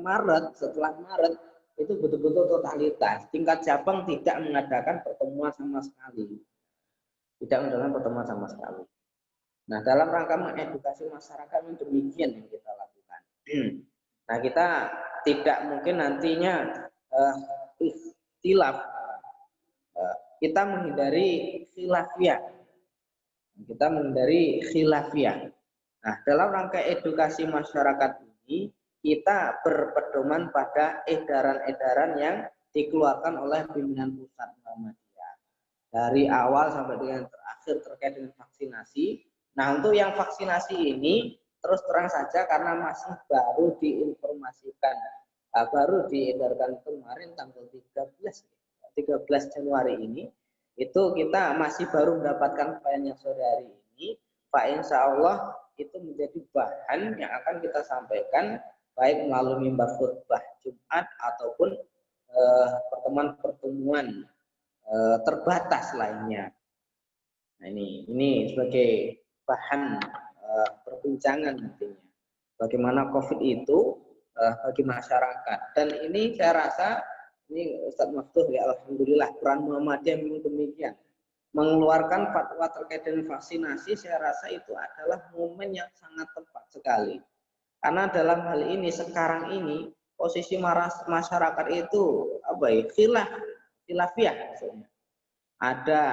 Maret itu betul-betul totalitas. Tingkat cabang tidak mengadakan pertemuan sama sekali. Nah, dalam rangka mengedukasi masyarakat yang demikian yang kita lakukan. Nah, kita tidak mungkin nantinya ikhtilaf, kita menghindari khilafiyah. Kita menghindari khilafiyah. Nah, dalam rangka edukasi masyarakat ini, kita berpedoman pada edaran-edaran yang dikeluarkan oleh pimpinan pusat Muhammadiyah. Dari awal sampai dengan terakhir terkait dengan vaksinasi. Nah, untuk yang vaksinasi ini, terus terang saja karena masih baru diinformasikan, baru diedarkan kemarin tanggal 13 Januari ini, itu kita masih baru mendapatkan filenya sore hari ini. Pak insya Allah itu menjadi bahan yang akan kita sampaikan baik melalui mimbar khutbah Jumat ataupun pertemuan-pertemuan terbatas lainnya. Nah, ini sebagai bahan perbincangan nantinya. Bagaimana COVID itu bagi masyarakat. Dan ini saya rasa ini Ustadz Maftuh ya, alhamdulillah peran Muhammadiyah memang demikian. Mengeluarkan fatwa terkait dengan vaksinasi, saya rasa itu adalah momen yang sangat tepat sekali. Karena dalam hal ini sekarang ini posisi masyarakat itu khilafiyah maksudnya. Ada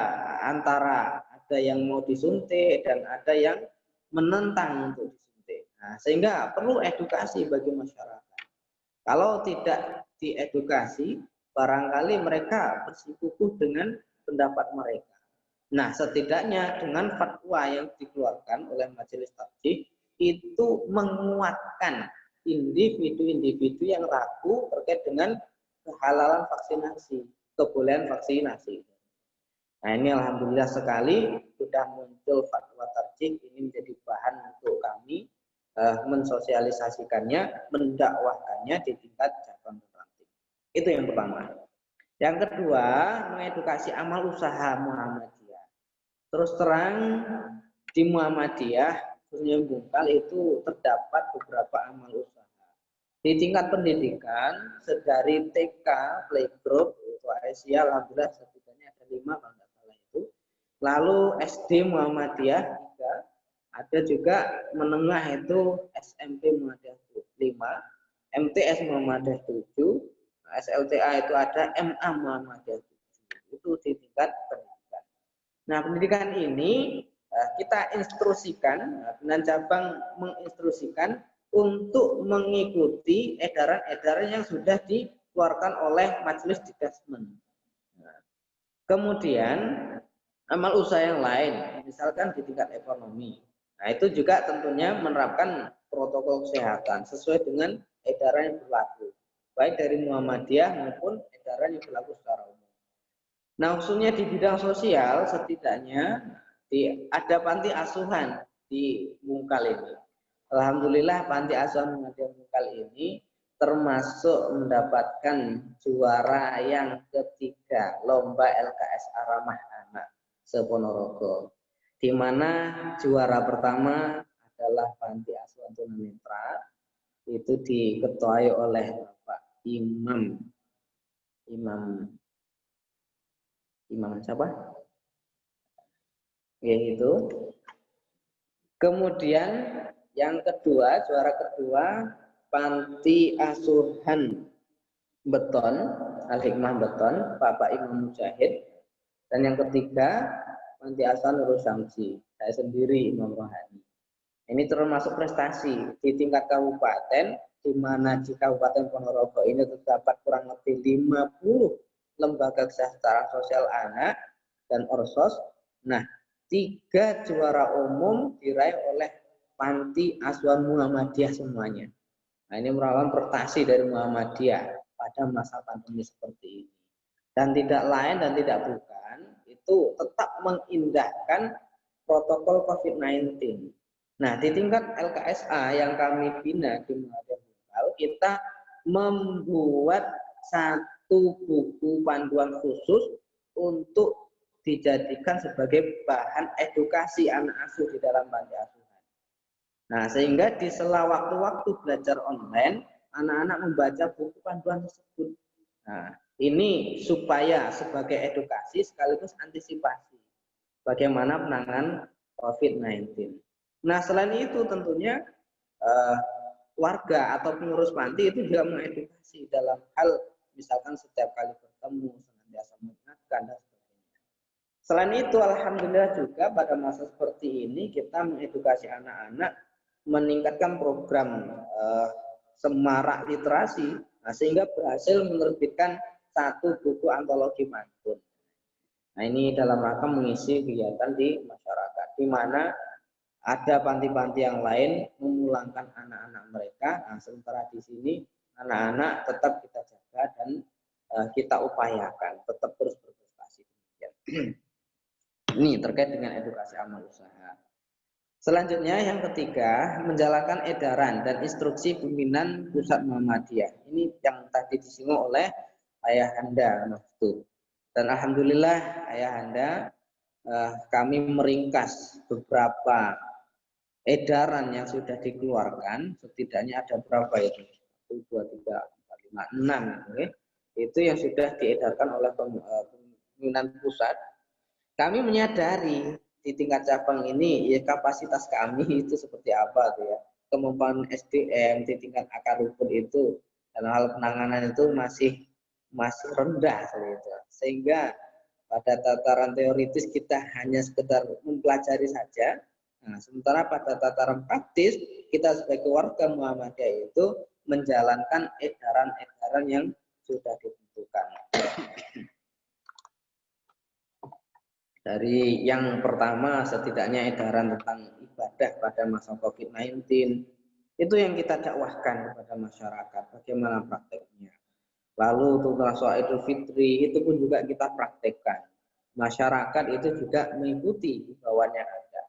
yang mau disuntik dan ada yang menentang untuk disuntik. Nah, sehingga perlu edukasi bagi masyarakat. Kalau tidak diedukasi, barangkali mereka bersikukuh dengan pendapat mereka. Nah, setidaknya dengan fatwa yang dikeluarkan oleh Majelis Tarjih itu menguatkan individu-individu yang ragu terkait dengan kehalalan vaksinasi, kebolehan vaksinasi. Nah, ini alhamdulillah sekali sudah muncul fatwa tarjih, ini menjadi bahan untuk kami mensosialisasikannya, mendakwahkannya di tingkat cabang dan ranting. Itu yang pertama. Yang kedua, mengedukasi amal usaha Muhammadiyah. Terus terang di Muhammadiyah khususnya Bungkal itu terdapat beberapa amal usaha. Di tingkat pendidikan dari TK, playgroup itu Aisyah, alhamdulillah setidaknya ada 5 kalau tidak salah itu. Lalu SD Muhammadiyah 3, ada juga menengah itu SMP Muhammadiyah 5, MTS Muhammadiyah 7, SLTA itu ada MA Muhammadiyah 7. Itu di tingkat pendidikan. Nah, pendidikan ini kita instruksikan, dengan cabang menginstruksikan untuk mengikuti edaran-edaran yang sudah dikeluarkan oleh Majelis Dikdasmen. Nah, kemudian amal usaha yang lain, misalkan di tingkat ekonomi. Nah, itu juga tentunya menerapkan protokol kesehatan sesuai dengan edaran yang berlaku, baik dari Muhammadiyah maupun edaran yang berlaku secara umum. Nah, khususnya di bidang sosial, setidaknya ada panti asuhan di Bungkal ini. Alhamdulillah panti asuhan Muhammadiyah Bungkal ini termasuk mendapatkan juara yang ketiga lomba LKS Ramah Anak se-Ponorogo, di mana juara pertama adalah panti asuhan tunanetra, itu diketuai oleh Bapak Imam siapa? Yaitu. Kemudian yang kedua, juara kedua panti asuhan Beton, Al-Hikmah Beton, Bapak Imam Mujahid. Dan yang ketiga panti asuhan Nurul Syamsi, saya sendiri Imam Rohani. Ini termasuk prestasi di tingkat kabupaten, di mana di Kabupaten Ponorogo ini terdapat kurang lebih 50 lembaga kesejahteraan sosial anak dan orsos. Nah, 3 juara umum diraih oleh panti asuhan Muhammadiyah semuanya. Nah, ini merupakan prestasi dari Muhammadiyah pada masa pandemi seperti ini. Dan tidak lain dan tidak bukan, itu tetap mengindahkan protokol COVID-19. Nah, di tingkat LKSA yang kami bina di Muhammadiyah Bungkal, kita membuat satu buku panduan khusus untuk dijadikan sebagai bahan edukasi anak asuh di dalam panti asuhan. Nah, sehingga di sela waktu-waktu belajar online, anak-anak membaca buku panduan tersebut. Nah, ini supaya sebagai edukasi sekaligus antisipasi bagaimana penanganan COVID-19. Nah, selain itu tentunya warga atau pengurus panti itu juga mengedukasi dalam hal misalkan setiap kali bertemu senantiasa mengingatkan dan sebagainya. Selain itu, alhamdulillah juga pada masa seperti ini kita mengedukasi anak-anak, meningkatkan program semarak literasi, sehingga berhasil menerbitkan satu buku antologi mantun. Nah, ini dalam rangka mengisi kegiatan di masyarakat, di mana ada panti-panti yang lain memulangkan anak-anak mereka. Nah, sementara di sini anak-anak tetap kita jaga dan kita upayakan tetap terus berprestasi. Ini terkait dengan edukasi amal usaha. Selanjutnya yang ketiga, menjalankan edaran dan instruksi pimpinan Pusat Muhammadiyah. Ini yang tadi disinggung oleh Ayahanda Muftu. Dan alhamdulillah Ayahanda, kami meringkas beberapa edaran yang sudah dikeluarkan, setidaknya ada berapa itu? 1, 2, 3, 4, 5, 6. Okay? Itu yang sudah diedarkan oleh pimpinan pusat. Kami menyadari di tingkat cabang ini ya kapasitas kami itu seperti apa tuh ya. Kemampuan SDM di tingkat akar rumput itu dalam hal penanganan itu masih rendah gitu. Sehingga pada tataran teoritis kita hanya sekedar mempelajari saja. Nah, sementara pada tataran praktis kita sebagai warga Muhammadiyah itu menjalankan edaran-edaran yang sudah ditentukan. Dari yang pertama, setidaknya edaran tentang ibadah pada masa COVID-19, itu yang kita dakwahkan kepada masyarakat, bagaimana prakteknya. Lalu tentang soal Idul Fitri, itu pun juga kita praktekkan. Masyarakat itu juga mengikuti himbauan yang ada.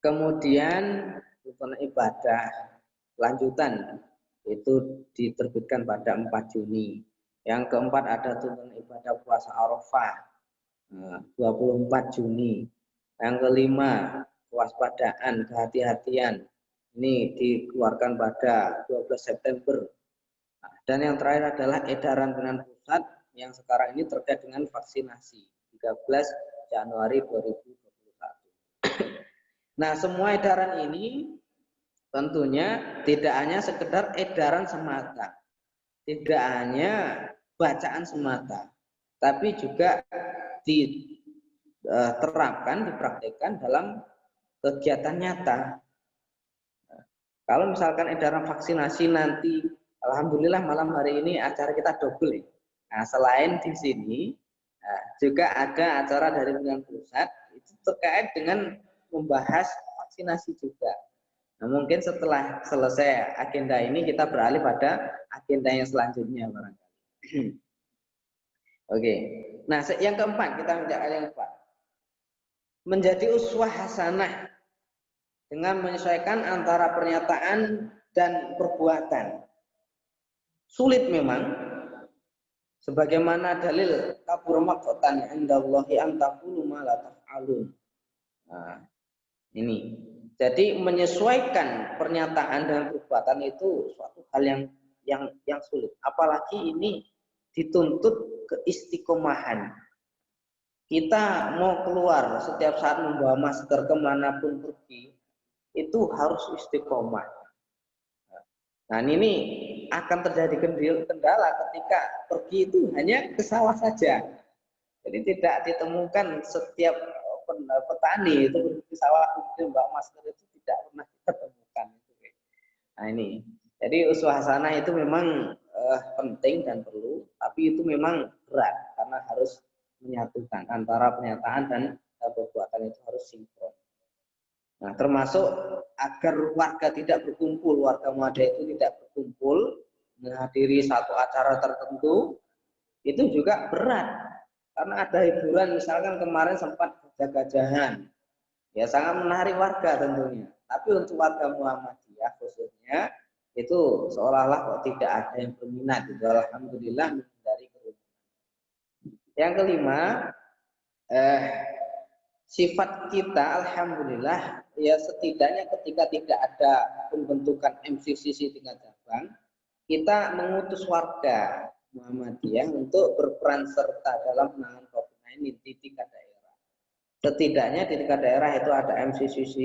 Kemudian tentang ibadah lanjutan, itu diterbitkan pada 4 Juni. Yang keempat ada tentang ibadah puasa Arafah, 24 Juni. Yang kelima, kewaspadaan, kehati-hatian. Ini dikeluarkan pada 12 September. Dan yang terakhir adalah edaran dengan pusat yang sekarang ini terkait dengan vaksinasi, 13 Januari 2021. Nah, semua edaran ini tentunya tidak hanya sekedar edaran semata, tidak hanya bacaan semata, tapi juga diterapkan, dipraktikkan dalam kegiatan nyata. Kalau misalkan edaran vaksinasi nanti, alhamdulillah malam hari ini acara kita double. Nah, selain di sini, juga ada acara dari pimpinan pusat itu terkait dengan membahas vaksinasi juga. Nah, mungkin setelah selesai agenda ini kita beralih pada agenda yang selanjutnya barangkali. Oke. Nah, yang keempat, kita menjadi yang keempat. Menjadi uswah hasanah dengan menyesuaikan antara pernyataan dan perbuatan. Sulit memang, sebagaimana dalil kabur maqtan indallahi an taqulu ma la taf'alun. Nah, ini. Jadi menyesuaikan pernyataan dan perbuatan itu suatu hal yang sulit. Apalagi ini dituntut keistiqomahan. Kita mau keluar setiap saat membawa masker kemanapun pergi, itu harus istiqomah. Nah, ini akan terjadi kendala ketika pergi itu hanya ke sawah saja. Jadi tidak ditemukan setiap petani itu pergi ke sawah kemudian bawa masker itu tidak pernah kita temukan. Nah, ini. Jadi uswah hasanah itu memang penting dan perlu, tapi itu memang berat karena harus menyatukan antara pernyataan dan perbuatan itu harus sinkron. Nah, termasuk agar warga tidak berkumpul, warga Muhammadiyah itu tidak berkumpul menghadiri satu acara tertentu, itu juga berat karena ada hiburan, misalkan kemarin sempat gajah-gajahan, ya sangat menarik warga tentunya. Tapi untuk warga Muhammadiyah khususnya itu seolah-olah kok tidak ada yang berminat. Itu alhamdulillah dari kerumunan. Yang kelima, sifat kita alhamdulillah ya setidaknya ketika tidak ada pembentukan MCCC tingkat cabang, kita mengutus warga Muhammadiyah untuk berperan serta dalam penanganan COVID-19 di tingkat daerah. Setidaknya di tingkat daerah itu ada MCCC,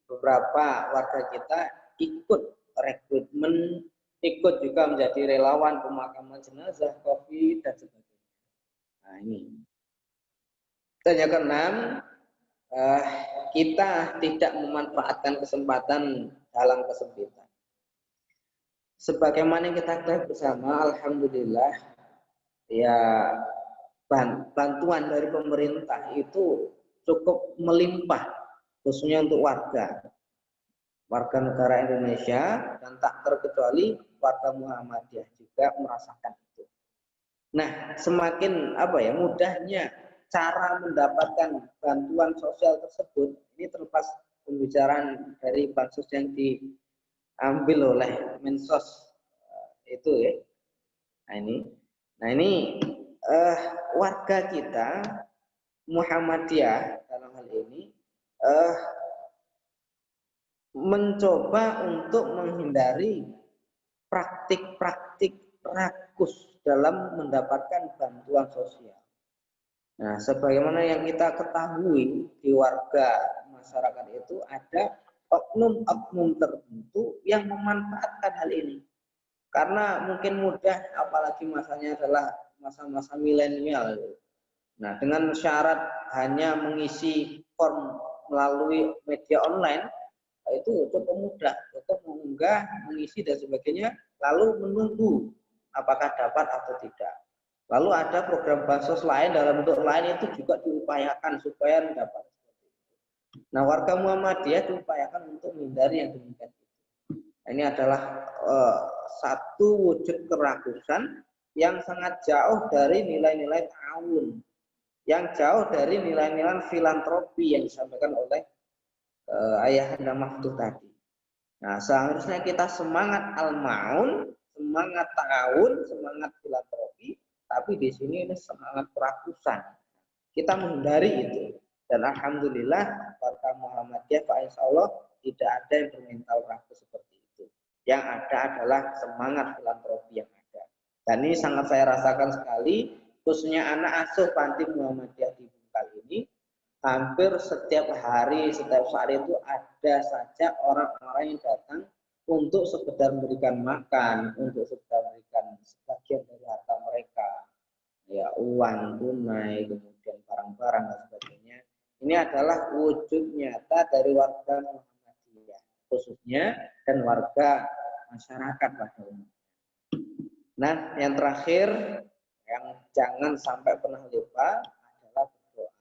beberapa warga kita ikut rekrutmen, ikut juga menjadi relawan pemakaman jenazah COVID dan sebagainya. Nah, ini. Dan yang keenam, kita tidak memanfaatkan kesempatan dalam kesempitan. Sebagaimana yang kita ketahui bersama, alhamdulillah, ya bantuan dari pemerintah itu cukup melimpah, khususnya untuk warga negara Indonesia, dan tak terkecuali warga Muhammadiyah juga merasakan itu. Nah, semakin mudahnya cara mendapatkan bantuan sosial tersebut, ini terlepas pembicaraan dari bansos yang diambil oleh Mensos itu ya. Nah ini warga kita Muhammadiyah dalam hal ini mencoba untuk menghindari praktik-praktik rakus dalam mendapatkan bantuan sosial. Nah, sebagaimana yang kita ketahui di warga masyarakat itu ada oknum-oknum tertentu yang memanfaatkan hal ini. Karena mungkin mudah, apalagi masanya adalah masa-masa milenial. Nah, dengan syarat hanya mengisi form melalui media online, itu cukup mudah untuk mengunggah, mengisi dan sebagainya, lalu menunggu apakah dapat atau tidak. Lalu ada program bansos lain dalam bentuk lain itu juga diupayakan supaya mendapat. Nah, warga Muhammadiyah diupayakan untuk menghindari yang demikian. Ini adalah satu wujud kerakusan yang sangat jauh dari nilai-nilai ta'awun, yang jauh dari nilai-nilai filantropi yang disampaikan oleh Ayahanda Maftuh tadi. Nah, seharusnya kita semangat al-ma'un, semangat ta'awun, semangat filantropi, tapi di sini ini semangat kerakusan. Kita menghindari itu. Dan alhamdulillah warga Muhammadiyah Pak Insya Allah tidak ada yang bermental rakus seperti itu. Yang ada adalah semangat filantropi yang ada. Dan ini sangat saya rasakan sekali, khususnya anak asuh panti Muhammadiyah di Bungkal ini. Hampir setiap hari, setiap saat itu ada saja orang-orang yang datang untuk sekedar memberikan makan, untuk sekedar memberikan sebagian dari harta mereka, ya uang tunai, kemudian barang-barang dan sebagainya. Ini adalah wujud nyata dari warga Muhammadiyah khususnya dan warga masyarakat pada umumnya. Nah, yang terakhir yang jangan sampai pernah lupa adalah berdoa.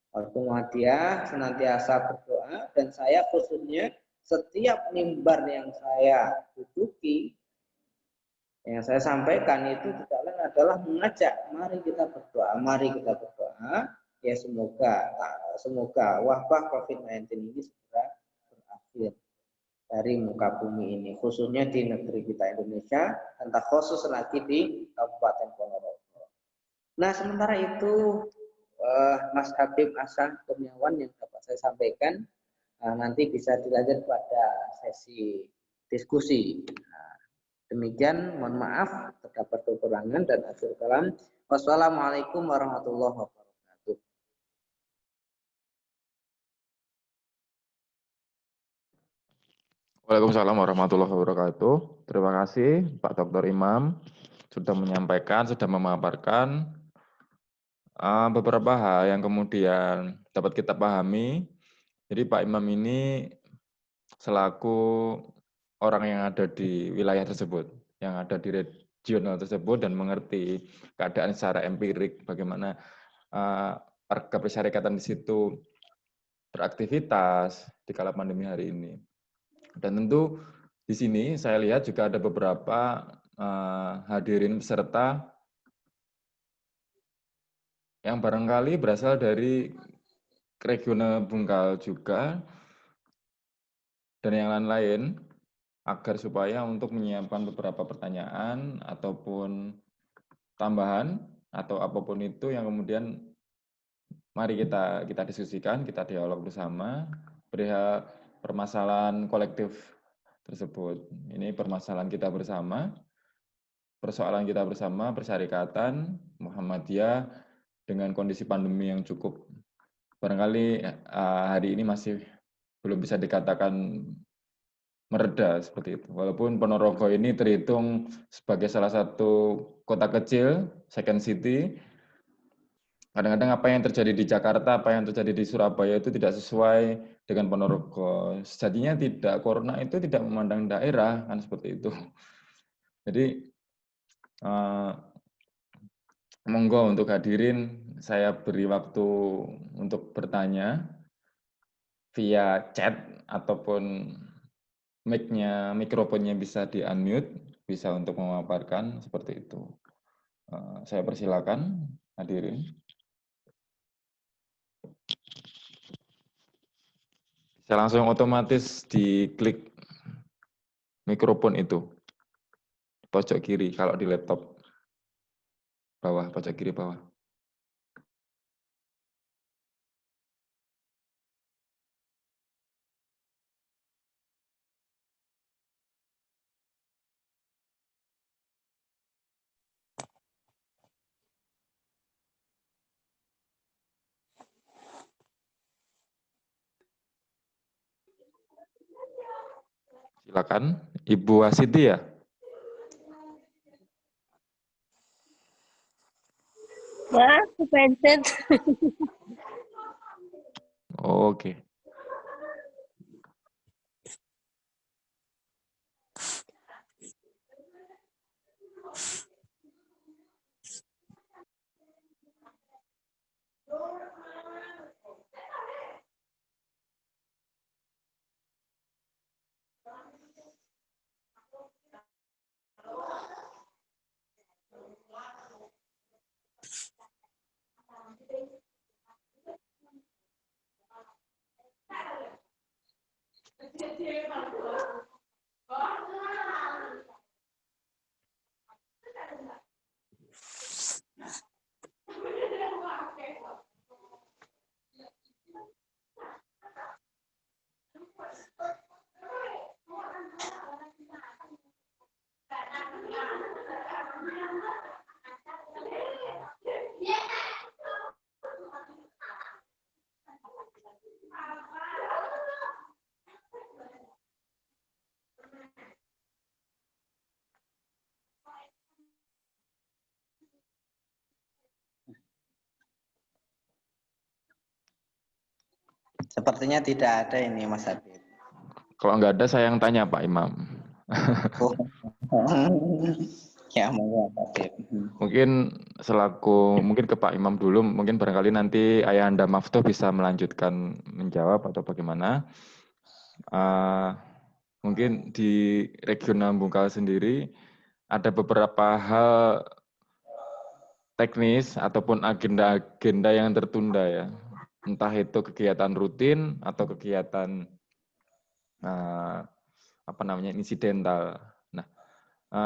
Warga Muhammadiyah senantiasa berdoa, dan saya khususnya setiap mimbar yang saya duduki, yang saya sampaikan itu tidak lain adalah mengajak, mari kita berdoa, ya semoga wabah COVID-19 ini segera berakhir dari muka bumi ini, khususnya di negeri kita Indonesia, dan tak khusus lagi di Kabupaten Ponorogo. Nah, sementara itu Mas Habib Hasan Kurniawan yang dapat saya sampaikan, nanti bisa dilanjut pada sesi diskusi. Demikian, mohon maaf terdapat kekurangan dan akhir kalam. Wassalamualaikum warahmatullahi wabarakatuh. Waalaikumsalam warahmatullahi wabarakatuh. Terima kasih Pak Dr. Imam sudah menyampaikan, sudah memaparkan beberapa hal yang kemudian dapat kita pahami. Jadi Pak Imam ini selaku orang yang ada di wilayah tersebut, yang ada di regional tersebut dan mengerti keadaan secara empirik, bagaimana warga persyarikatan di situ beraktivitas di kala pandemi hari ini. Dan tentu di sini saya lihat juga ada beberapa hadirin peserta yang barangkali berasal dari regional Bungkal juga dan yang lain-lain, agar supaya untuk menyiapkan beberapa pertanyaan ataupun tambahan atau apapun itu yang kemudian mari kita diskusikan, kita dialog bersama perihal permasalahan kolektif tersebut. Ini permasalahan kita bersama, persoalan kita bersama, persyarikatan Muhammadiyah dengan kondisi pandemi yang cukup barangkali hari ini masih belum bisa dikatakan mereda seperti itu. Walaupun Ponorogo ini terhitung sebagai salah satu kota kecil, second city, kadang-kadang apa yang terjadi di Jakarta, apa yang terjadi di Surabaya itu tidak sesuai dengan Ponorogo. Sejatinya tidak, corona itu tidak memandang daerah, kan seperti itu. Jadi monggo untuk hadirin, saya beri waktu untuk bertanya via chat ataupun mikrofonnya bisa di-unmute, bisa untuk memaparkan seperti itu. Saya persilakan hadirin. Saya langsung otomatis diklik mikrofon itu pojok kiri kalau di laptop bawah, pojok kiri bawah. Silakan, Ibu Wasiti ya. Wah, kepencet. Oke. Sepertinya tidak ada ini Mas Habib. Kalau nggak ada saya yang tanya Pak Imam. Ya, monggo Mas Habib. Mungkin ke Pak Imam dulu, mungkin barangkali nanti Ayahanda Maftuh bisa melanjutkan menjawab atau bagaimana. Mungkin di regional Bungkal sendiri ada beberapa hal teknis ataupun agenda-agenda yang tertunda ya. Entah itu kegiatan rutin atau kegiatan insidental. Nah,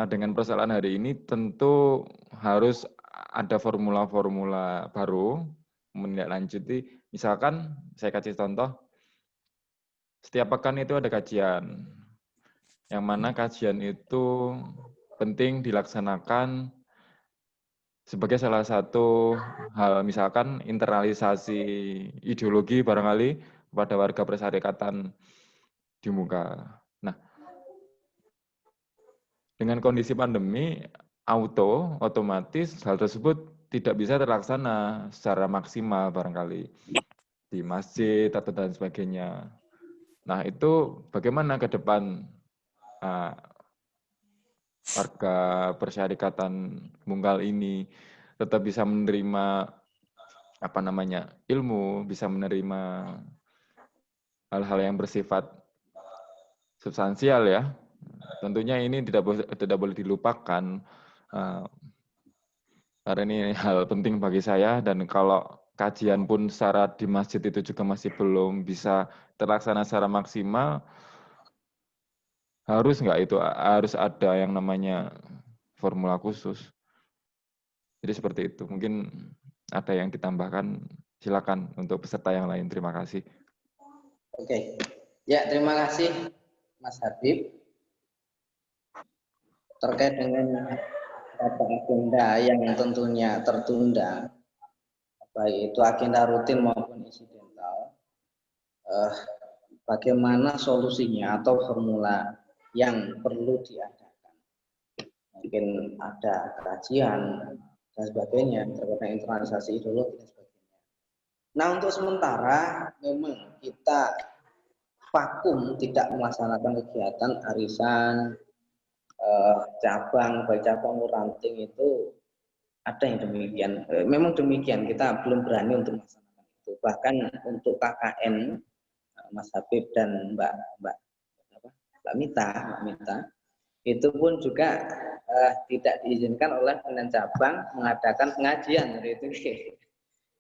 dengan persoalan hari ini tentu harus ada formula-formula baru menindaklanjuti. Misalkan saya kasih contoh, setiap pekan itu ada kajian, yang mana kajian itu penting dilaksanakan sebagai salah satu hal, misalkan internalisasi ideologi barangkali kepada warga persyarikatan di muka. Nah, dengan kondisi pandemi, otomatis hal tersebut tidak bisa terlaksana secara maksimal barangkali di masjid atau dan sebagainya. Nah, itu bagaimana ke depan warga persyarikatan Bungkal ini tetap bisa menerima ilmu, bisa menerima hal-hal yang bersifat substansial ya. Tentunya ini tidak boleh dilupakan karena ini hal penting bagi saya, dan kalau kajian pun secara di masjid itu juga masih belum bisa terlaksana secara maksimal, harus ada yang namanya formula khusus. Jadi seperti itu. Mungkin ada yang ditambahkan, silakan untuk peserta yang lain. Terima kasih. Oke. Ya, terima kasih Mas Habib. Terkait dengan beberapa agenda yang tentunya tertunda, baik itu agenda rutin maupun insidental, bagaimana solusinya atau formula yang perlu diadakan. Mungkin ada kajian dan sebagainya terkait internalisasi ideologi dan sebagainya. Nah, untuk sementara memang kita vakum tidak melaksanakan kegiatan arisan cabang, baik cabang maupun ranting itu ada yang demikian. Memang demikian, kita belum berani untuk melaksanakan itu. Bahkan untuk KKN Mas Habib dan Mbak Mita itu pun juga tidak diizinkan oleh pimpinan cabang mengadakan pengajian itu.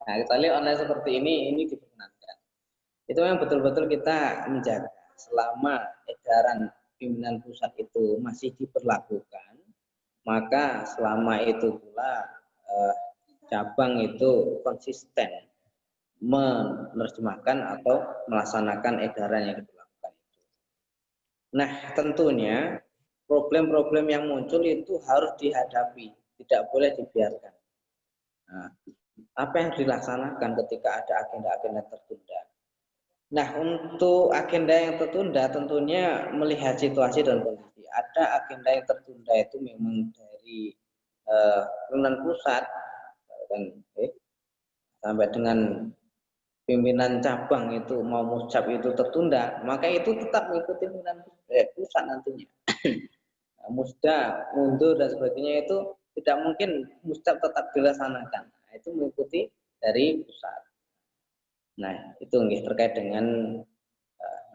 Nah, kecuali online seperti ini diperkenankan. Itu memang betul-betul kita menjaga selama edaran pimpinan pusat itu masih diberlakukan, maka selama itu pula cabang itu konsisten menerjemahkan atau melaksanakan edaran yang diberlakukan itu. Nah, tentunya problem-problem yang muncul itu harus dihadapi, tidak boleh dibiarkan. Nah, apa yang dilaksanakan ketika ada agenda-agenda tertunda? Nah, untuk agenda yang tertunda tentunya melihat situasi dan kondisi. Ada agenda yang tertunda itu memang dari pimpinan pusat dan sampai dengan pimpinan cabang itu mau muscap itu tertunda, maka itu tetap mengikuti pimpinan pusat nantinya. Musda, mundur dan sebagainya itu tidak mungkin muscap tetap dilaksanakan. Nah, itu mengikuti dari pusat. Nah, itu terkait dengan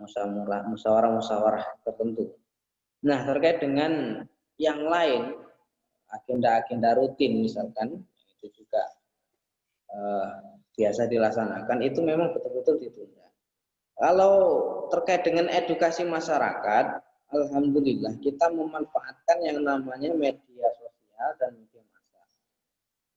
musyawarah tertentu. Nah, terkait dengan yang lain, agenda-agenda rutin misalkan, itu juga biasa dilaksanakan, itu memang betul-betul ditunda. Kalau terkait dengan edukasi masyarakat, alhamdulillah kita memanfaatkan yang namanya media sosial dan media massa.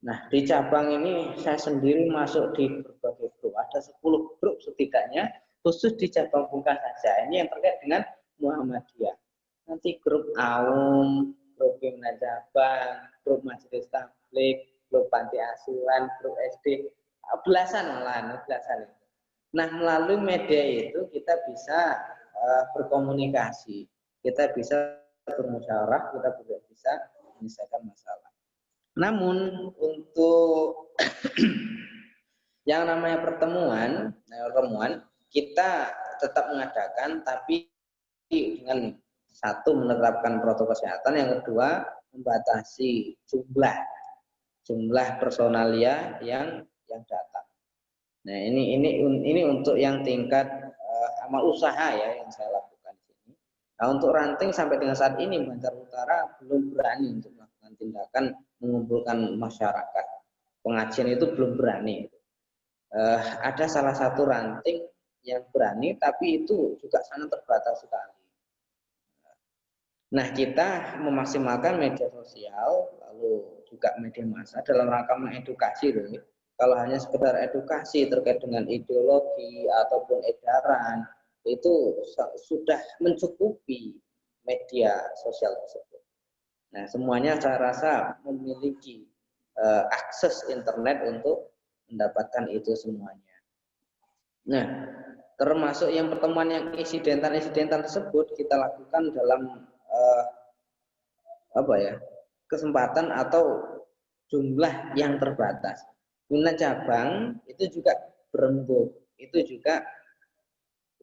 Nah, di cabang ini saya sendiri masuk di berbagai grup, ada 10 grup setidaknya khusus di cabang Bungkas saja. Ini yang terkait dengan Muhammadiyah. Nanti grup AUM, grup pimpinan cabang, grup majelis tabligh, grup panti asuhan, grup SD, belasan. Nah, melalui media itu kita bisa berkomunikasi, kita bisa bermusyawarah, kita bisa menyelesaikan masalah. Namun untuk yang namanya pertemuan kita tetap mengadakan, tapi dengan satu menerapkan protokol kesehatan, yang kedua membatasi jumlah personalia yang datang. Nah, ini untuk yang tingkat amal usaha ya yang saya lakukan di sini. Nah, untuk ranting sampai dengan saat ini Banjar Utara belum berani untuk melakukan tindakan mengumpulkan masyarakat. Pengajian itu belum berani. Ada salah satu ranting yang berani, tapi itu juga sangat terbatas sekali. Nah, kita memaksimalkan media sosial, lalu juga media massa dalam rangka mengedukasi loh. Kalau hanya sekedar edukasi terkait dengan ideologi ataupun edaran, itu sudah mencukupi media sosial tersebut. Nah, semuanya saya rasa memiliki akses internet untuk mendapatkan itu semuanya. Nah, termasuk yang pertemuan yang insidental tersebut kita lakukan dalam kesempatan atau jumlah yang terbatas. Pimpinan cabang itu juga berembuk, itu juga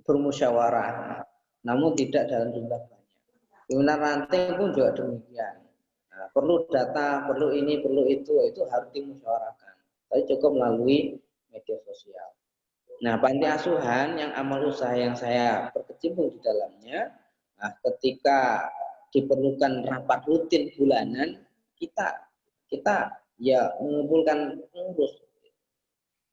bermusyawarah, namun tidak dalam jumlah banyak. Pimpinan ranting pun juga demikian. Nah, perlu data, perlu ini, perlu itu harus dimusyawarahkan. Tapi cukup melalui media sosial. Nah, panti asuhan yang amal usaha yang saya berkecimpung di dalamnya, nah, ketika diperlukan rapat rutin bulanan, kita ya mengumpulkan pengurus.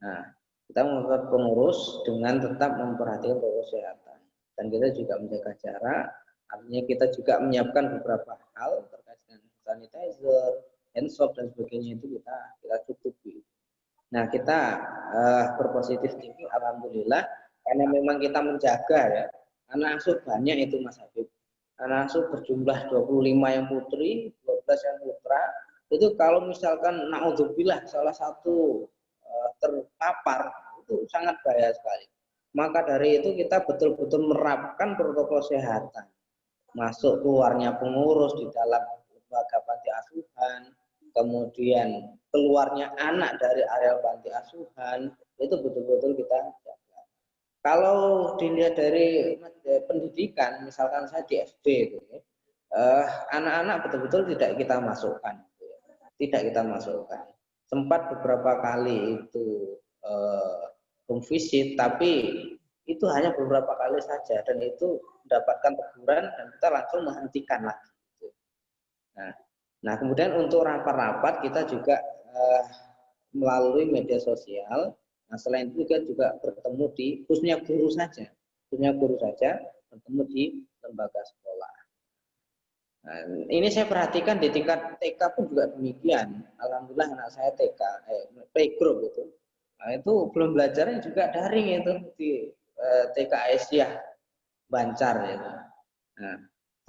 Nah, kita mengumpulkan pengurus dengan tetap memperhatikan protokol kesehatan, dan kita juga menjaga jarak. Artinya kita juga menyiapkan beberapa hal terkait dengan sanitizer, hand soap dan sebagainya, itu kita cukupi. Nah, kita berpositif tinggi, alhamdulillah, karena memang kita menjaga ya. Anak asuh banyak itu Mas Habib. Anak asuh berjumlah 25 yang putri, 12 yang putra. Itu kalau misalkan naudzubillah salah satu terpapar, itu sangat bahaya sekali. Maka dari itu kita betul-betul menerapkan protokol kesehatan. Masuk keluarnya pengurus di dalam lembaga panti asuhan, kemudian keluarnya anak dari areal panti asuhan, itu betul-betul kita jaga. Kalau dilihat dari pendidikan, misalkan saya di SD, anak-anak betul-betul tidak kita masukkan, tidak kita masukkan. Sempat beberapa kali itu home visit, tapi itu hanya beberapa kali saja, dan itu mendapatkan teguran dan kita langsung menghentikan lagi. Nah, kemudian untuk rapat-rapat kita juga melalui media sosial. Nah, selain itu kita juga bertemu di khususnya guru saja bertemu di lembaga sekolah. Nah, ini saya perhatikan di tingkat TK pun juga demikian. Alhamdulillah anak saya TK, playgroup itu. Nah, itu belum belajarnya juga daring itu di TK Aisyah Bancar itu. Nah,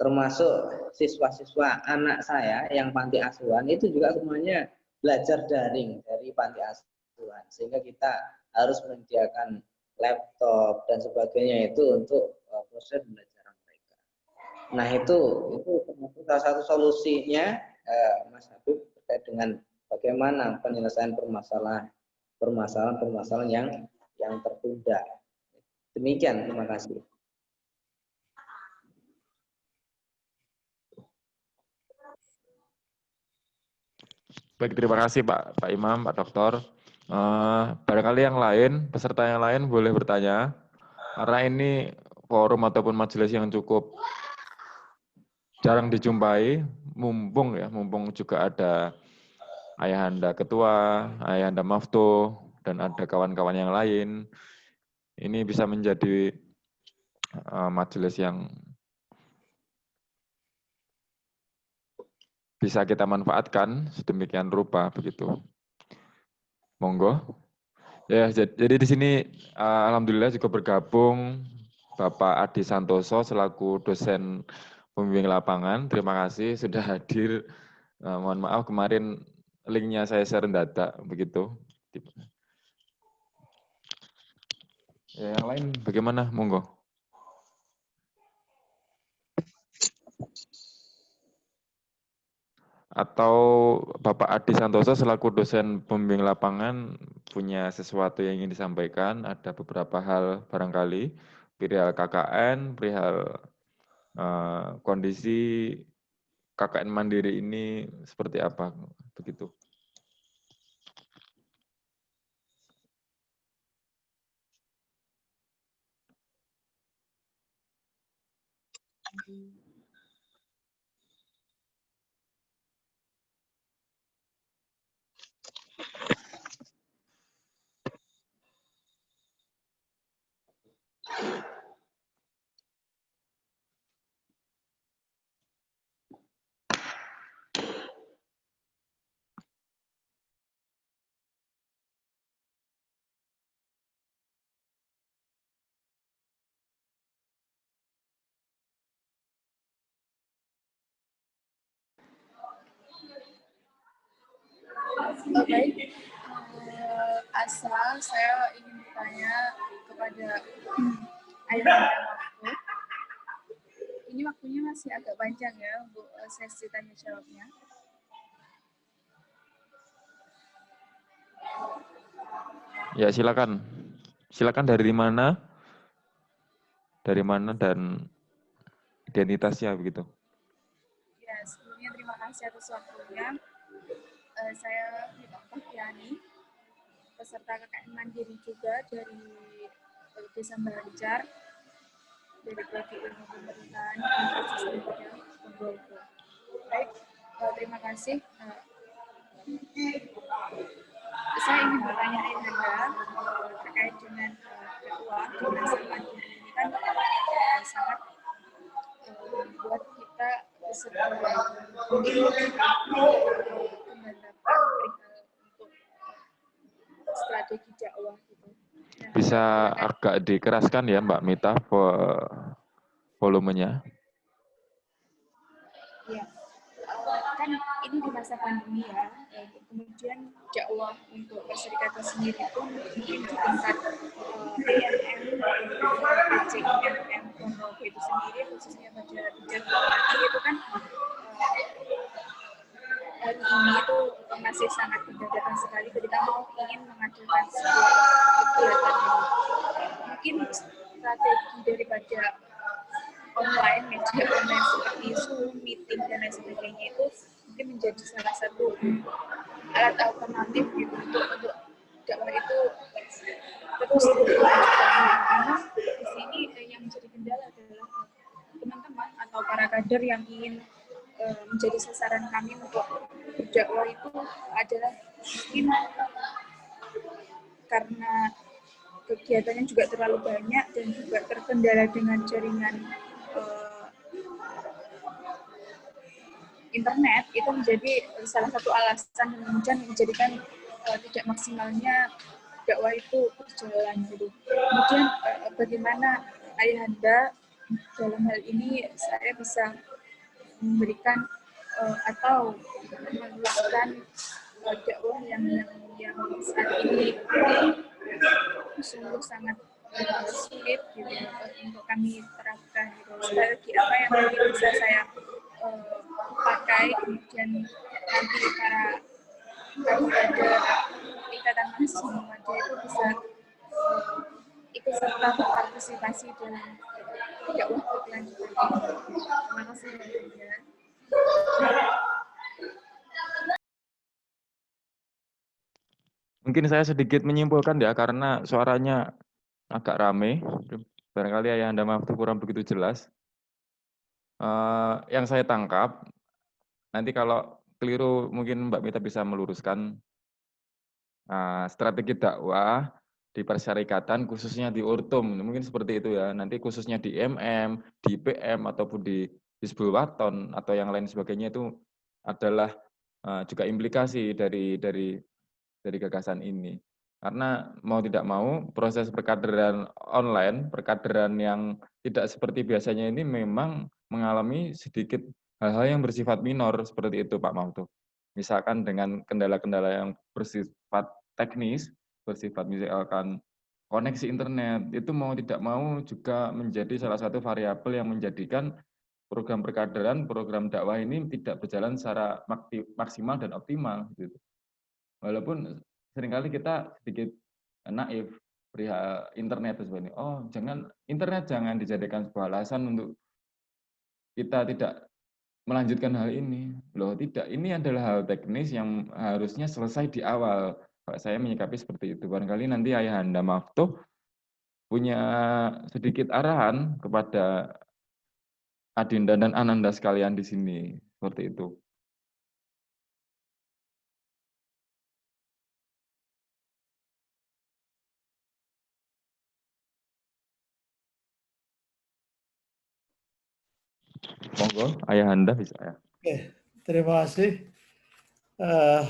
termasuk siswa-siswa anak saya yang panti asuhan itu juga semuanya belajar daring dari panti asuhan, sehingga kita harus menyediakan laptop dan sebagainya itu untuk proses belajar mereka. Nah, itu salah satu solusinya Mas Habib terkait dengan bagaimana penyelesaian permasalahan yang tertunda. Demikian, terima kasih. Baik, terima kasih Pak Imam, Pak Doktor. Barangkali yang lain, peserta yang lain boleh bertanya, karena ini forum ataupun majelis yang cukup jarang dijumpai, mumpung juga ada Ayahanda Ketua, Ayahanda Maftu, dan ada kawan-kawan yang lain. Ini bisa menjadi majelis yang bisa kita manfaatkan sedemikian rupa begitu. Monggo. Ya, jadi di sini alhamdulillah juga bergabung Bapak Adi Santoso selaku dosen pembimbing lapangan. Terima kasih sudah hadir. Mohon maaf kemarin linknya saya share mendadak begitu. Ya, yang lain bagaimana? Monggo. Atau Bapak Adi Santoso selaku dosen pembimbing lapangan punya sesuatu yang ingin disampaikan, ada beberapa hal barangkali, perihal KKN, perihal kondisi KKN Mandiri ini seperti apa, begitu. Baik, asal saya ingin bertanya kepada Ayahanda Maftu. Ini waktunya masih agak panjang ya untuk sesi tanya jawabnya. Ya, silakan. Silakan dari mana? Dari mana dan identitasnya begitu. Ya, sebelumnya terima kasih atas waktunya. Saya Fiani, peserta KKN Mandiri juga dari Desa Banjar, dari Prodi Ilmu Pemerintahan Universitas Ponorogo. Baik, terima kasih. Saya ingin bertanya Ayahanda terkait dengan ketua di masa pandemi ini kan sangat membuat kita peserta mengandalkan perihal untuk strategi dakwah gitu. Nah, bisa agak dikeraskan ya Mbak Mita volumenya. Ya, kan ini di masa pandemi ya, kemudian dakwah untuk perserikatan sendiri pun mungkin di tingkat PNM, PCIMM, Ponorogo itu sendiri, khususnya pada bidang itu kan hari ini itu masih sangat mendadakan sekali ketika ingin mengadakan sebuah kegiatan ini. Mungkin strategi daripada online, media online seperti Zoom, meeting, dan lain sebagainya itu mungkin menjadi salah satu alat alternatif gitu untuk dakwah itu terus dilanjutkan. Karena di sini yang menjadi kendala adalah teman-teman atau para kader yang ingin menjadi sasaran kami untuk berdakwah itu adalah mungkin karena kegiatannya juga terlalu banyak dan juga terkendala dengan jaringan internet, itu menjadi salah satu alasan yang kemudian menjadikan tidak maksimalnya dakwah itu berjalan gitu. Kemudian bagaimana Ayahanda dalam hal ini saya bisa memberikan atau melakukan dakwah yang saat ini sungguh sangat sulit gitu untuk kami terapkan gitu. Strategi apa yang mungkin bisa saya pakai, kemudian nanti para kader ikatan mahasiswa Muhammadiyah itu bisa ikut serta berpartisipasi dalam dakwah berkelanjutan. Terima kasih. Mungkin saya sedikit menyimpulkan ya, karena suaranya agak rame. Barangkali Ayahanda Maftuh kurang begitu jelas. Yang saya tangkap, nanti kalau keliru mungkin Mbak Mita bisa meluruskan. Strategi dakwah di persyarikatan khususnya di Urtum, mungkin seperti itu ya. Nanti khususnya di MM, di PM ataupun di Hizbul Waton atau yang lain sebagainya itu adalah juga implikasi dari gagasan ini. Karena mau tidak mau proses perkaderan online, perkaderan yang tidak seperti biasanya ini memang mengalami sedikit hal-hal yang bersifat minor seperti itu Pak Mautu. Misalkan dengan kendala-kendala yang bersifat teknis, bersifat misalkan koneksi internet, itu mau tidak mau juga menjadi salah satu variabel yang menjadikan program perkaderan, program dakwah ini tidak berjalan secara maksimal dan optimal. Gitu. Walaupun seringkali kita sedikit naif perihal internet itu sebenarnya. Oh, internet jangan dijadikan sebuah alasan untuk kita tidak melanjutkan hal ini. Loh, tidak. Ini adalah hal teknis yang harusnya selesai di awal. Saya menyikapi seperti itu. Barangkali nanti Ayahanda Maftuh punya sedikit arahan kepada Adinda dan Ananda sekalian di sini. Seperti itu. Monggo, Ayahanda bisa ya. Oke, terima kasih.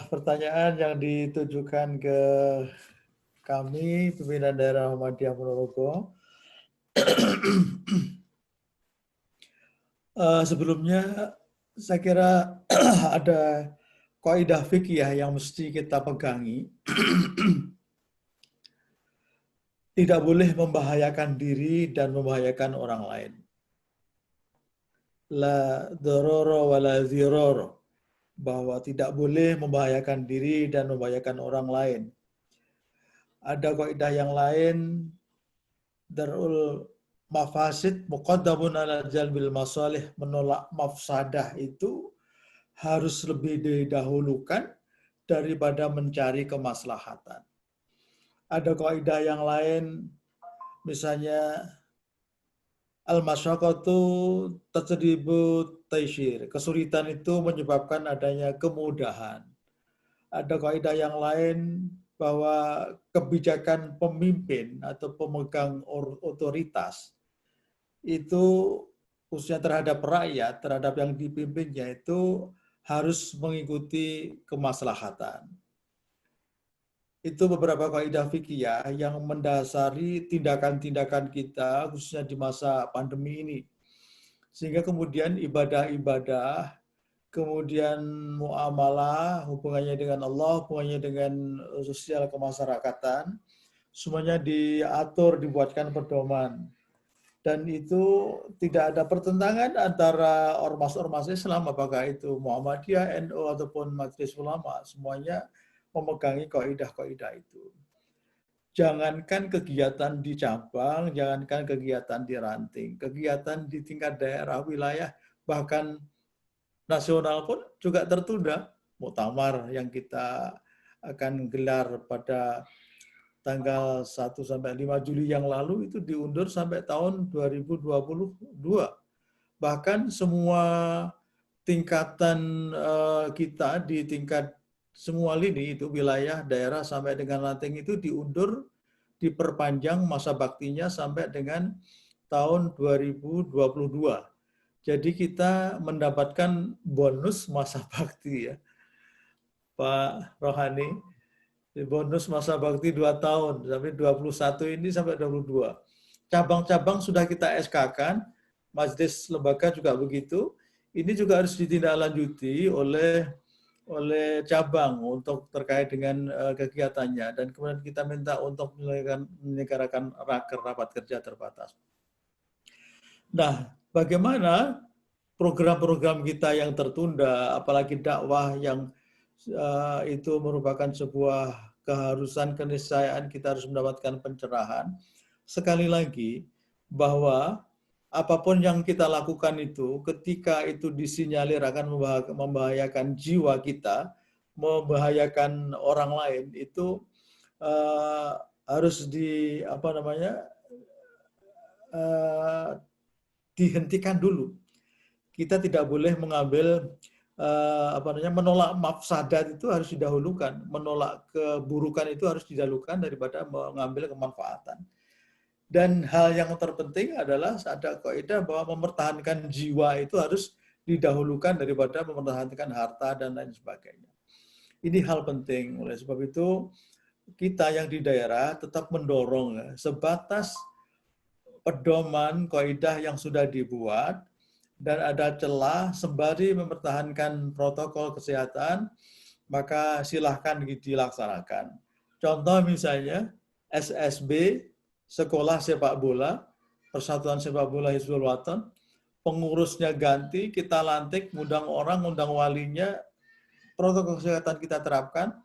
Pertanyaan yang ditujukan ke kami, pimpinan daerah Muhammadiyah Ponorogo. Sebelumnya, saya kira ada kaidah fikih yang mesti kita pegangi. Tidak boleh membahayakan diri dan membahayakan orang lain. La dororo wa la ziroro. Bahwa tidak boleh membahayakan diri dan membahayakan orang lain. Ada kaidah yang lain, darul mafasid muqaddamun ala jalbil masalih, menolak mafsadah itu harus lebih didahulukan daripada mencari kemaslahatan. Ada kaidah yang lain, misalnya al-masyaqqatu tajribu taisyir. Kesulitan itu menyebabkan adanya kemudahan. Ada kaidah yang lain bahwa kebijakan pemimpin atau pemegang otoritas itu khususnya terhadap rakyat, terhadap yang dipimpinnya itu harus mengikuti kemaslahatan. Itu beberapa kaidah fikih yang mendasari tindakan-tindakan kita khususnya di masa pandemi ini. Sehingga kemudian ibadah-ibadah, kemudian muamalah, hubungannya dengan Allah, hubungannya dengan sosial kemasyarakatan, semuanya diatur, dibuatkan pedoman. Dan itu tidak ada pertentangan antara ormas-ormas Islam, apakah itu Muhammadiyah, NU, ataupun Majelis Ulama, semuanya memegangi kaidah-kaidah itu. Jangankan kegiatan di cabang, jangankan kegiatan di ranting, kegiatan di tingkat daerah, wilayah, bahkan nasional pun juga tertunda. Muktamar yang kita akan gelar pada tanggal 1 sampai 5 Juli yang lalu itu diundur sampai tahun 2022. Bahkan semua tingkatan kita di tingkat semua lini itu wilayah, daerah sampai dengan ranting itu diundur, diperpanjang masa baktinya sampai dengan tahun 2022. Jadi kita mendapatkan bonus masa bakti ya, Pak Rohani. Bonus masa bakti 2 tahun, sampai 21 ini sampai 22. Cabang-cabang sudah kita SK-kan, majelis lembaga juga begitu. Ini juga harus ditindaklanjuti oleh cabang untuk terkait dengan kegiatannya. Dan kemudian kita minta untuk menyelenggarakan rapat kerja terbatas. Nah, bagaimana program-program kita yang tertunda, apalagi dakwah yang itu merupakan sebuah keharusan, keniscayaan kita harus mendapatkan pencerahan. Sekali lagi, bahwa apapun yang kita lakukan itu, ketika itu disinyalir akan membahayakan jiwa kita, membahayakan orang lain, itu harus dihentikan dulu. Kita tidak boleh mengambil menolak mafsadat itu harus didahulukan, menolak keburukan itu harus didahulukan daripada mengambil kemanfaatan. Dan hal yang terpenting adalah ada kaidah bahwa mempertahankan jiwa itu harus didahulukan daripada mempertahankan harta dan lain sebagainya. Ini hal penting. Oleh sebab itu kita yang di daerah tetap mendorong sebatas pedoman kaidah yang sudah dibuat, dan ada celah sembari mempertahankan protokol kesehatan, maka silahkan dilaksanakan. Contoh misalnya SSB, Sekolah Sepak Bola, Persatuan Sepak Bola Hizbul Wathan, pengurusnya ganti, kita lantik, ngundang orang, ngundang walinya, protokol kesehatan kita terapkan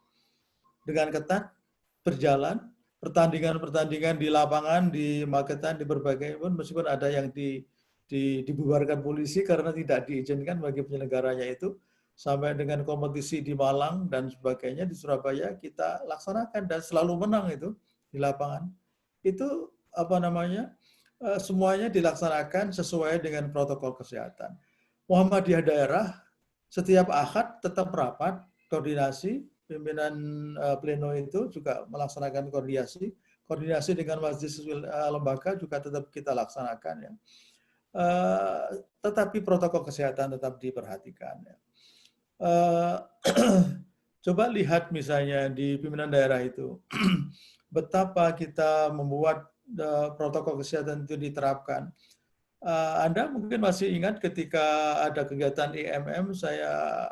dengan ketat, berjalan, pertandingan-pertandingan di lapangan, di magetan, di berbagai pun, meskipun ada yang dibubarkan polisi karena tidak diizinkan bagi penyelenggaranya itu, sampai dengan kompetisi di Malang dan sebagainya di Surabaya kita laksanakan dan selalu menang itu di lapangan. Itu semuanya dilaksanakan sesuai dengan protokol kesehatan. Muhammadiyah daerah setiap Ahad tetap rapat koordinasi, pimpinan pleno itu juga melaksanakan koordinasi dengan majelis lembaga juga tetap kita laksanakan ya. Tetapi protokol kesehatan tetap diperhatikan. Coba lihat misalnya di pimpinan daerah itu, betapa kita membuat protokol kesehatan itu diterapkan. Anda mungkin masih ingat ketika ada kegiatan IMM, saya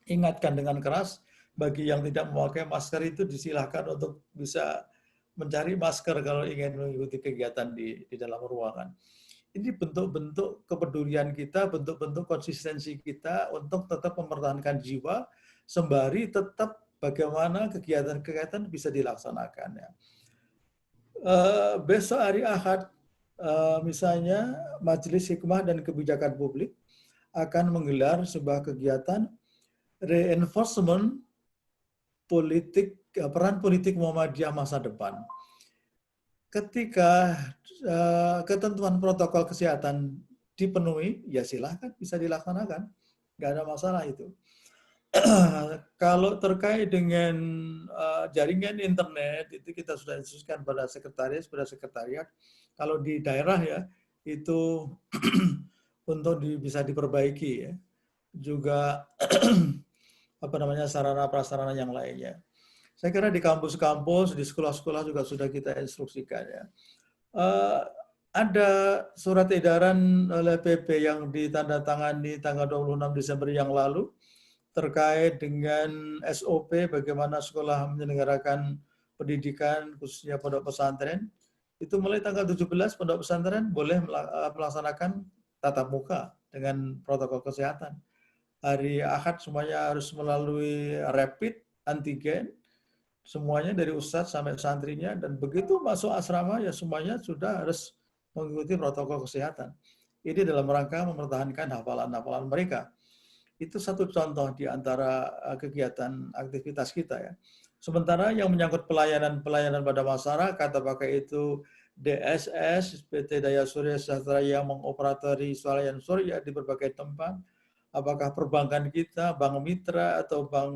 ingatkan dengan keras bagi yang tidak memakai masker itu disilahkan untuk bisa mencari masker kalau ingin mengikuti kegiatan di dalam ruangan. Ini bentuk-bentuk kepedulian kita, bentuk-bentuk konsistensi kita untuk tetap mempertahankan jiwa, sembari tetap bagaimana kegiatan-kegiatan bisa dilaksanakan. Ya. Besok hari Ahad, misalnya Majelis Hikmah dan Kebijakan Publik akan menggelar sebuah kegiatan reinforcement politik, peran politik Muhammadiyah masa depan. Ketika ketentuan protokol kesehatan dipenuhi, ya silahkan bisa dilaksanakan, nggak ada masalah itu. Kalau terkait dengan jaringan internet, itu kita sudah instruksikan pada sekretariat. Kalau di daerah ya, itu untuk bisa diperbaiki ya. Juga sarana prasarana yang lainnya. Saya kira di kampus-kampus, di sekolah-sekolah juga sudah kita instruksikan ya. Ada surat edaran oleh PP yang ditandatangani tanggal 26 Desember yang lalu terkait dengan SOP bagaimana sekolah menyelenggarakan pendidikan khususnya pondok pesantren. itu mulai tanggal 17 pondok pesantren boleh melaksanakan tatap muka dengan protokol kesehatan. Hari Ahad semuanya harus melalui rapid antigen, semuanya dari ustadz sampai santrinya, dan begitu masuk asrama ya semuanya sudah harus mengikuti protokol kesehatan. Ini dalam rangka mempertahankan hafalan-hafalan mereka. Itu satu contoh di antara kegiatan aktivitas kita ya. Sementara yang menyangkut pelayanan pada masyarakat, apakah itu DSS, PT Daya Surya Sejahtera yang mengoperatori swalayan surya di berbagai tempat, apakah perbankan kita, Bank Mitra atau Bank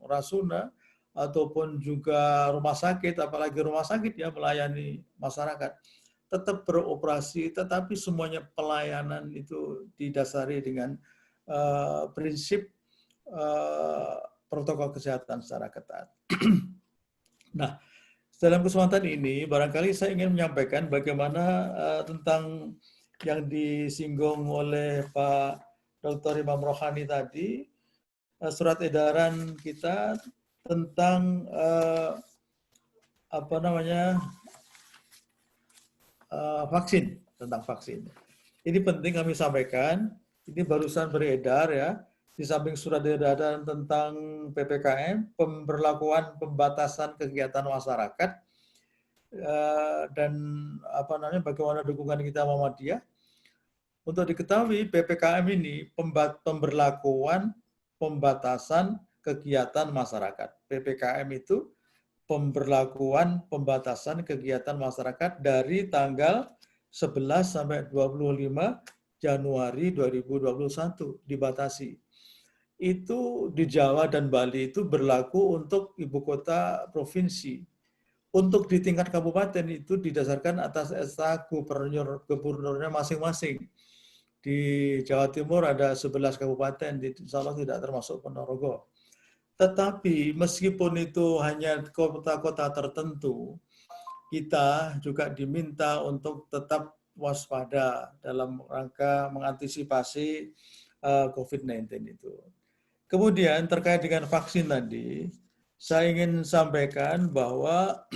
Rasuna, ataupun juga rumah sakit, apalagi rumah sakit ya melayani masyarakat, tetap beroperasi, tetapi semuanya pelayanan itu didasari dengan prinsip protokol kesehatan secara ketat. Nah, dalam kesempatan ini barangkali saya ingin menyampaikan bagaimana tentang yang disinggung oleh Pak Dr. Imam Rohani tadi, surat edaran kita tentang vaksin, tentang vaksin. Ini penting kami sampaikan. Ini barusan beredar ya. Di samping surat edaran tentang PPKM, pemberlakuan pembatasan kegiatan masyarakat, dan bagaimana dukungan kita Muhammadiyah. Untuk diketahui PPKM ini pemberlakuan pembatasan kegiatan masyarakat. PPKM itu pemberlakuan pembatasan kegiatan masyarakat dari tanggal 11 sampai 25 Januari 2021 dibatasi. Itu di Jawa dan Bali itu berlaku untuk ibu kota provinsi. Untuk di tingkat kabupaten itu didasarkan atas SK gubernurnya masing-masing. Di Jawa Timur ada 11 kabupaten, di Insya Allah tidak termasuk Ponorogo. Tetapi meskipun itu hanya kota-kota tertentu, kita juga diminta untuk tetap waspada dalam rangka mengantisipasi COVID-19 itu. Kemudian terkait dengan vaksin tadi, saya ingin sampaikan bahwa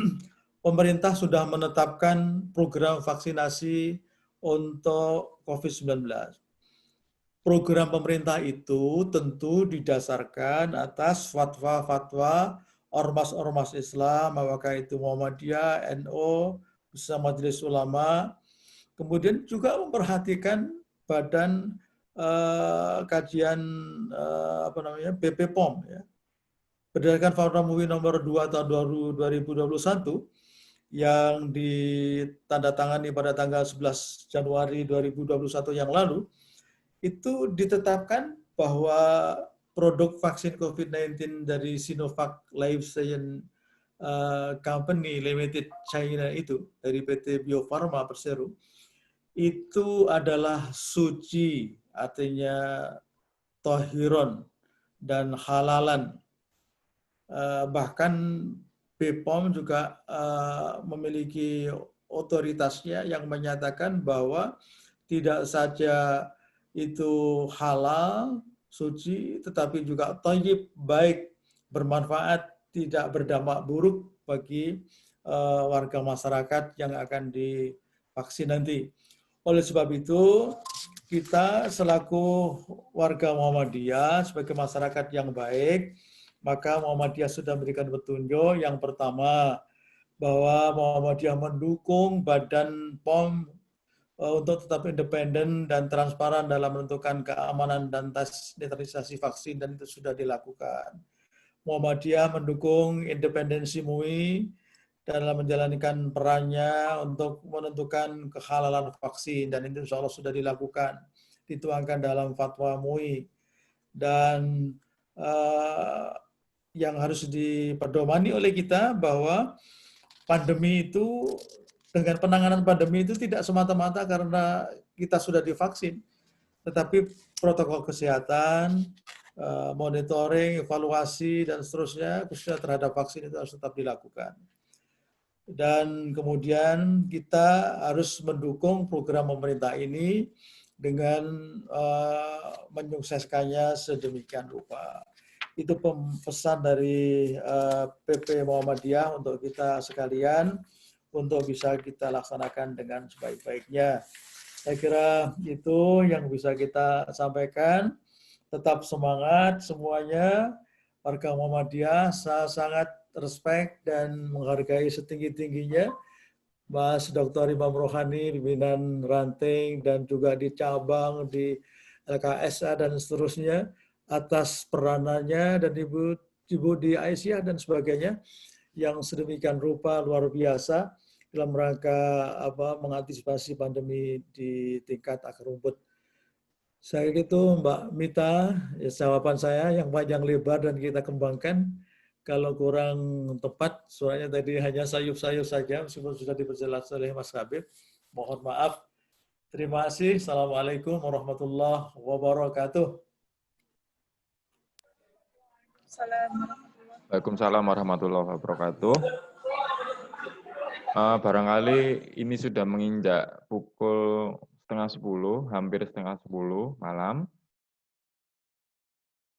pemerintah sudah menetapkan program vaksinasi untuk COVID-19. Program pemerintah itu tentu didasarkan atas fatwa-fatwa ormas-ormas Islam, apakah itu Muhammadiyah, NU, bersama Majelis Ulama, kemudian juga memperhatikan badan kajian BP POM ya. Berdasarkan Fatwa MUI nomor 2 tahun 2021 yang ditandatangani pada tanggal 11 Januari 2021 yang lalu, itu ditetapkan bahwa produk vaksin COVID-19 dari Sinovac Life Science Company Limited China itu, dari PT Bio Farma Persero, itu adalah suci, artinya tohiron dan halalan. Bahkan BPOM juga memiliki otoritasnya yang menyatakan bahwa tidak saja itu halal, suci, tetapi juga thayyib, baik, bermanfaat, tidak berdampak buruk bagi warga masyarakat yang akan divaksin nanti. Oleh sebab itu, kita selaku warga Muhammadiyah, sebagai masyarakat yang baik, maka Muhammadiyah sudah memberikan petunjuk. Yang pertama, bahwa Muhammadiyah mendukung Badan POM untuk tetap independen dan transparan dalam menentukan keamanan dan tes netralisasi vaksin, dan itu sudah dilakukan. Muhammadiyah mendukung independensi MUI dalam menjalankan perannya untuk menentukan kehalalan vaksin, dan itu insya Allah sudah dilakukan, dituangkan dalam fatwa MUI. Dan yang harus dipedomani oleh kita bahwa pandemi itu, dengan penanganan pandemi itu tidak semata-mata karena kita sudah divaksin, tetapi protokol kesehatan, monitoring, evaluasi, dan seterusnya, khususnya terhadap vaksin itu harus tetap dilakukan. Dan kemudian kita harus mendukung program pemerintah ini dengan menyukseskannya sedemikian rupa. Itu pesan dari PP Muhammadiyah untuk kita sekalian, untuk bisa kita laksanakan dengan sebaik-baiknya. Saya kira itu yang bisa kita sampaikan. Tetap semangat semuanya. Warga Muhammadiyah, saya sangat respect dan menghargai setinggi-tingginya Mas Dr. Imam Rohani, pimpinan ranting dan juga di cabang, di LKSA dan seterusnya, atas peranannya, dan Ibu di Aisyah dan sebagainya yang sedemikian rupa luar biasa dalam rangka mengantisipasi pandemi di tingkat akar rumput. Saya gitu Mbak Mita, ya, jawaban saya yang panjang lebar dan kita kembangkan. Kalau kurang tepat, suaranya tadi hanya sayup-sayup saja, meskipun sudah diperjelas oleh Mas Habib. Mohon maaf. Terima kasih. Assalamualaikum warahmatullahi wabarakatuh. Waalaikumsalam warahmatullahi wabarakatuh. Barangkali ini sudah menginjak pukul 9:30, hampir 9:30 malam.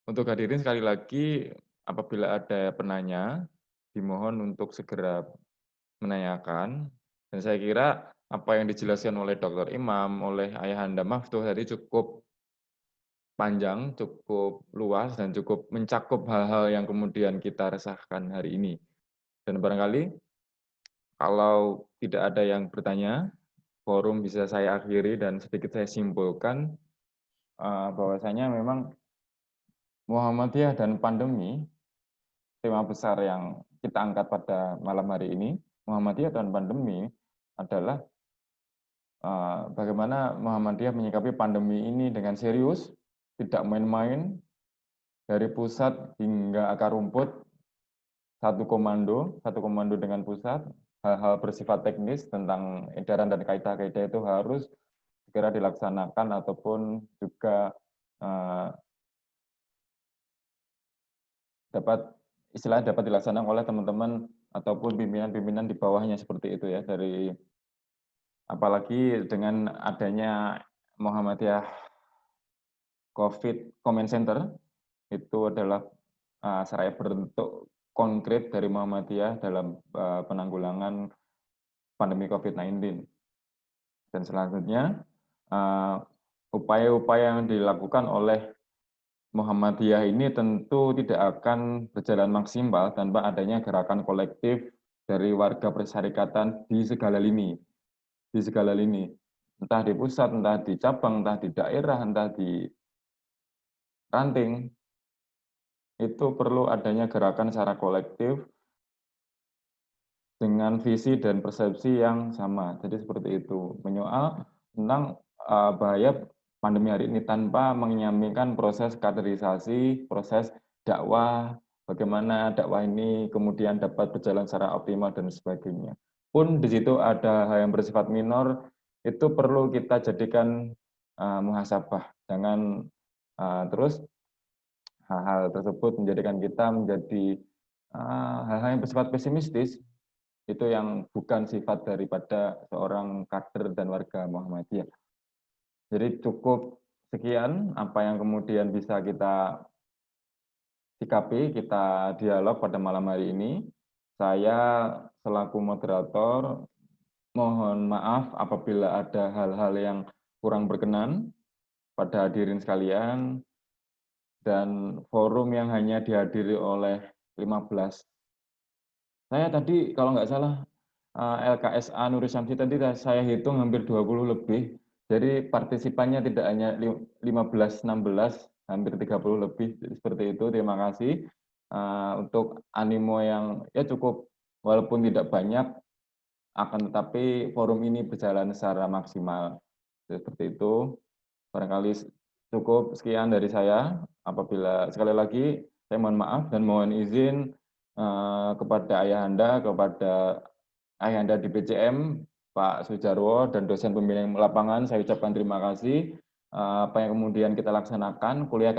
Untuk hadirin sekali lagi, apabila ada penanya, dimohon untuk segera menanyakan. Dan saya kira apa yang dijelaskan oleh Dr. Imam, oleh Ayahanda Maftuh tadi cukup panjang, cukup luas, dan cukup mencakup hal-hal yang kemudian kita resahkan hari ini. Dan barangkali kalau tidak ada yang bertanya, forum bisa saya akhiri dan sedikit saya simpulkan bahwasanya memang Muhammadiyah dan pandemi, tema besar yang kita angkat pada malam hari ini, Muhammadiyah dan pandemi adalah bagaimana Muhammadiyah menyikapi pandemi ini dengan serius, tidak main-main, dari pusat hingga akar rumput, satu komando dengan pusat, hal-hal bersifat teknis tentang edaran dan kaidah-kaidah itu harus segera dilaksanakan ataupun juga dapat dilaksanakan oleh teman-teman ataupun pimpinan-pimpinan di bawahnya seperti itu ya, dari apalagi dengan adanya Muhammadiyah COVID Command Center, itu adalah seraya bentuk konkret dari Muhammadiyah dalam penanggulangan pandemi COVID-19. Dan selanjutnya, upaya-upaya yang dilakukan oleh Muhammadiyah ini tentu tidak akan berjalan maksimal tanpa adanya gerakan kolektif dari warga persyarikatan di segala lini. Entah di pusat, entah di cabang, entah di daerah, entah di ranting, itu perlu adanya gerakan secara kolektif dengan visi dan persepsi yang sama. Jadi seperti itu, menyoal tentang bahaya pandemi hari ini tanpa menyampingkan proses kaderisasi, proses dakwah, bagaimana dakwah ini kemudian dapat berjalan secara optimal dan sebagainya. Pun di situ ada hal yang bersifat minor, itu perlu kita jadikan muhasabah. Jangan terus hal-hal tersebut menjadikan kita menjadi hal-hal yang bersifat pesimistis, itu yang bukan sifat daripada seorang kader dan warga Muhammadiyah. Jadi cukup sekian apa yang kemudian bisa kita sikapi, kita dialog pada malam hari ini. Saya selaku moderator mohon maaf apabila ada hal-hal yang kurang berkenan pada hadirin sekalian, dan forum yang hanya dihadiri oleh 15. Saya tadi kalau nggak salah LKSA Nuri Syamsi tadi saya hitung hampir 20 lebih. Jadi partisipannya tidak hanya 15, 16, hampir 30 lebih. Jadi seperti itu, terima kasih untuk animo yang ya cukup, walaupun tidak banyak, akan tetapi forum ini berjalan secara maksimal. Seperti itu, barangkali cukup sekian dari saya. Apabila sekali lagi saya mohon maaf dan mohon izin kepada Ayahanda, kepada Ayahanda di PCM, Pak Sujarwo, dan dosen pembimbing lapangan, saya ucapkan terima kasih. Apa yang kemudian kita laksanakan, kuliah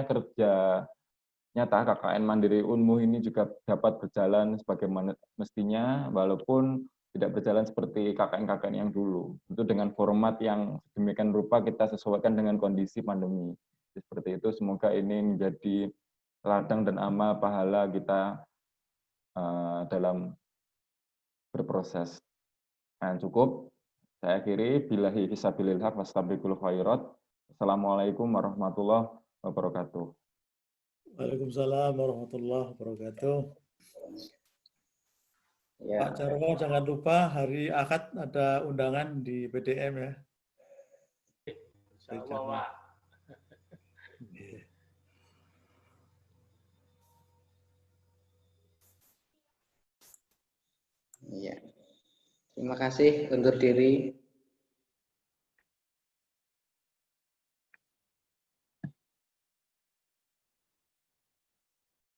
kerja nyata KKN Mandiri Unmuh ini juga dapat berjalan sebagaimana mestinya, walaupun tidak berjalan seperti KKN-KKN yang dulu. Itu dengan format yang sedemikian rupa kita sesuaikan dengan kondisi pandemi. Seperti itu, semoga ini menjadi ladang dan amal pahala kita dalam berproses. Nah, cukup. Saya akhiri. Billahi fisabilil haq wastabiqul khairat. Assalamualaikum warahmatullahi wabarakatuh. Waalaikumsalam warahmatullahi wabarakatuh. Ya, Pak Jarwo, jangan lupa hari Ahad ada undangan di BDM ya. Insyaallah, Pak. iya. Terima kasih, undur diri.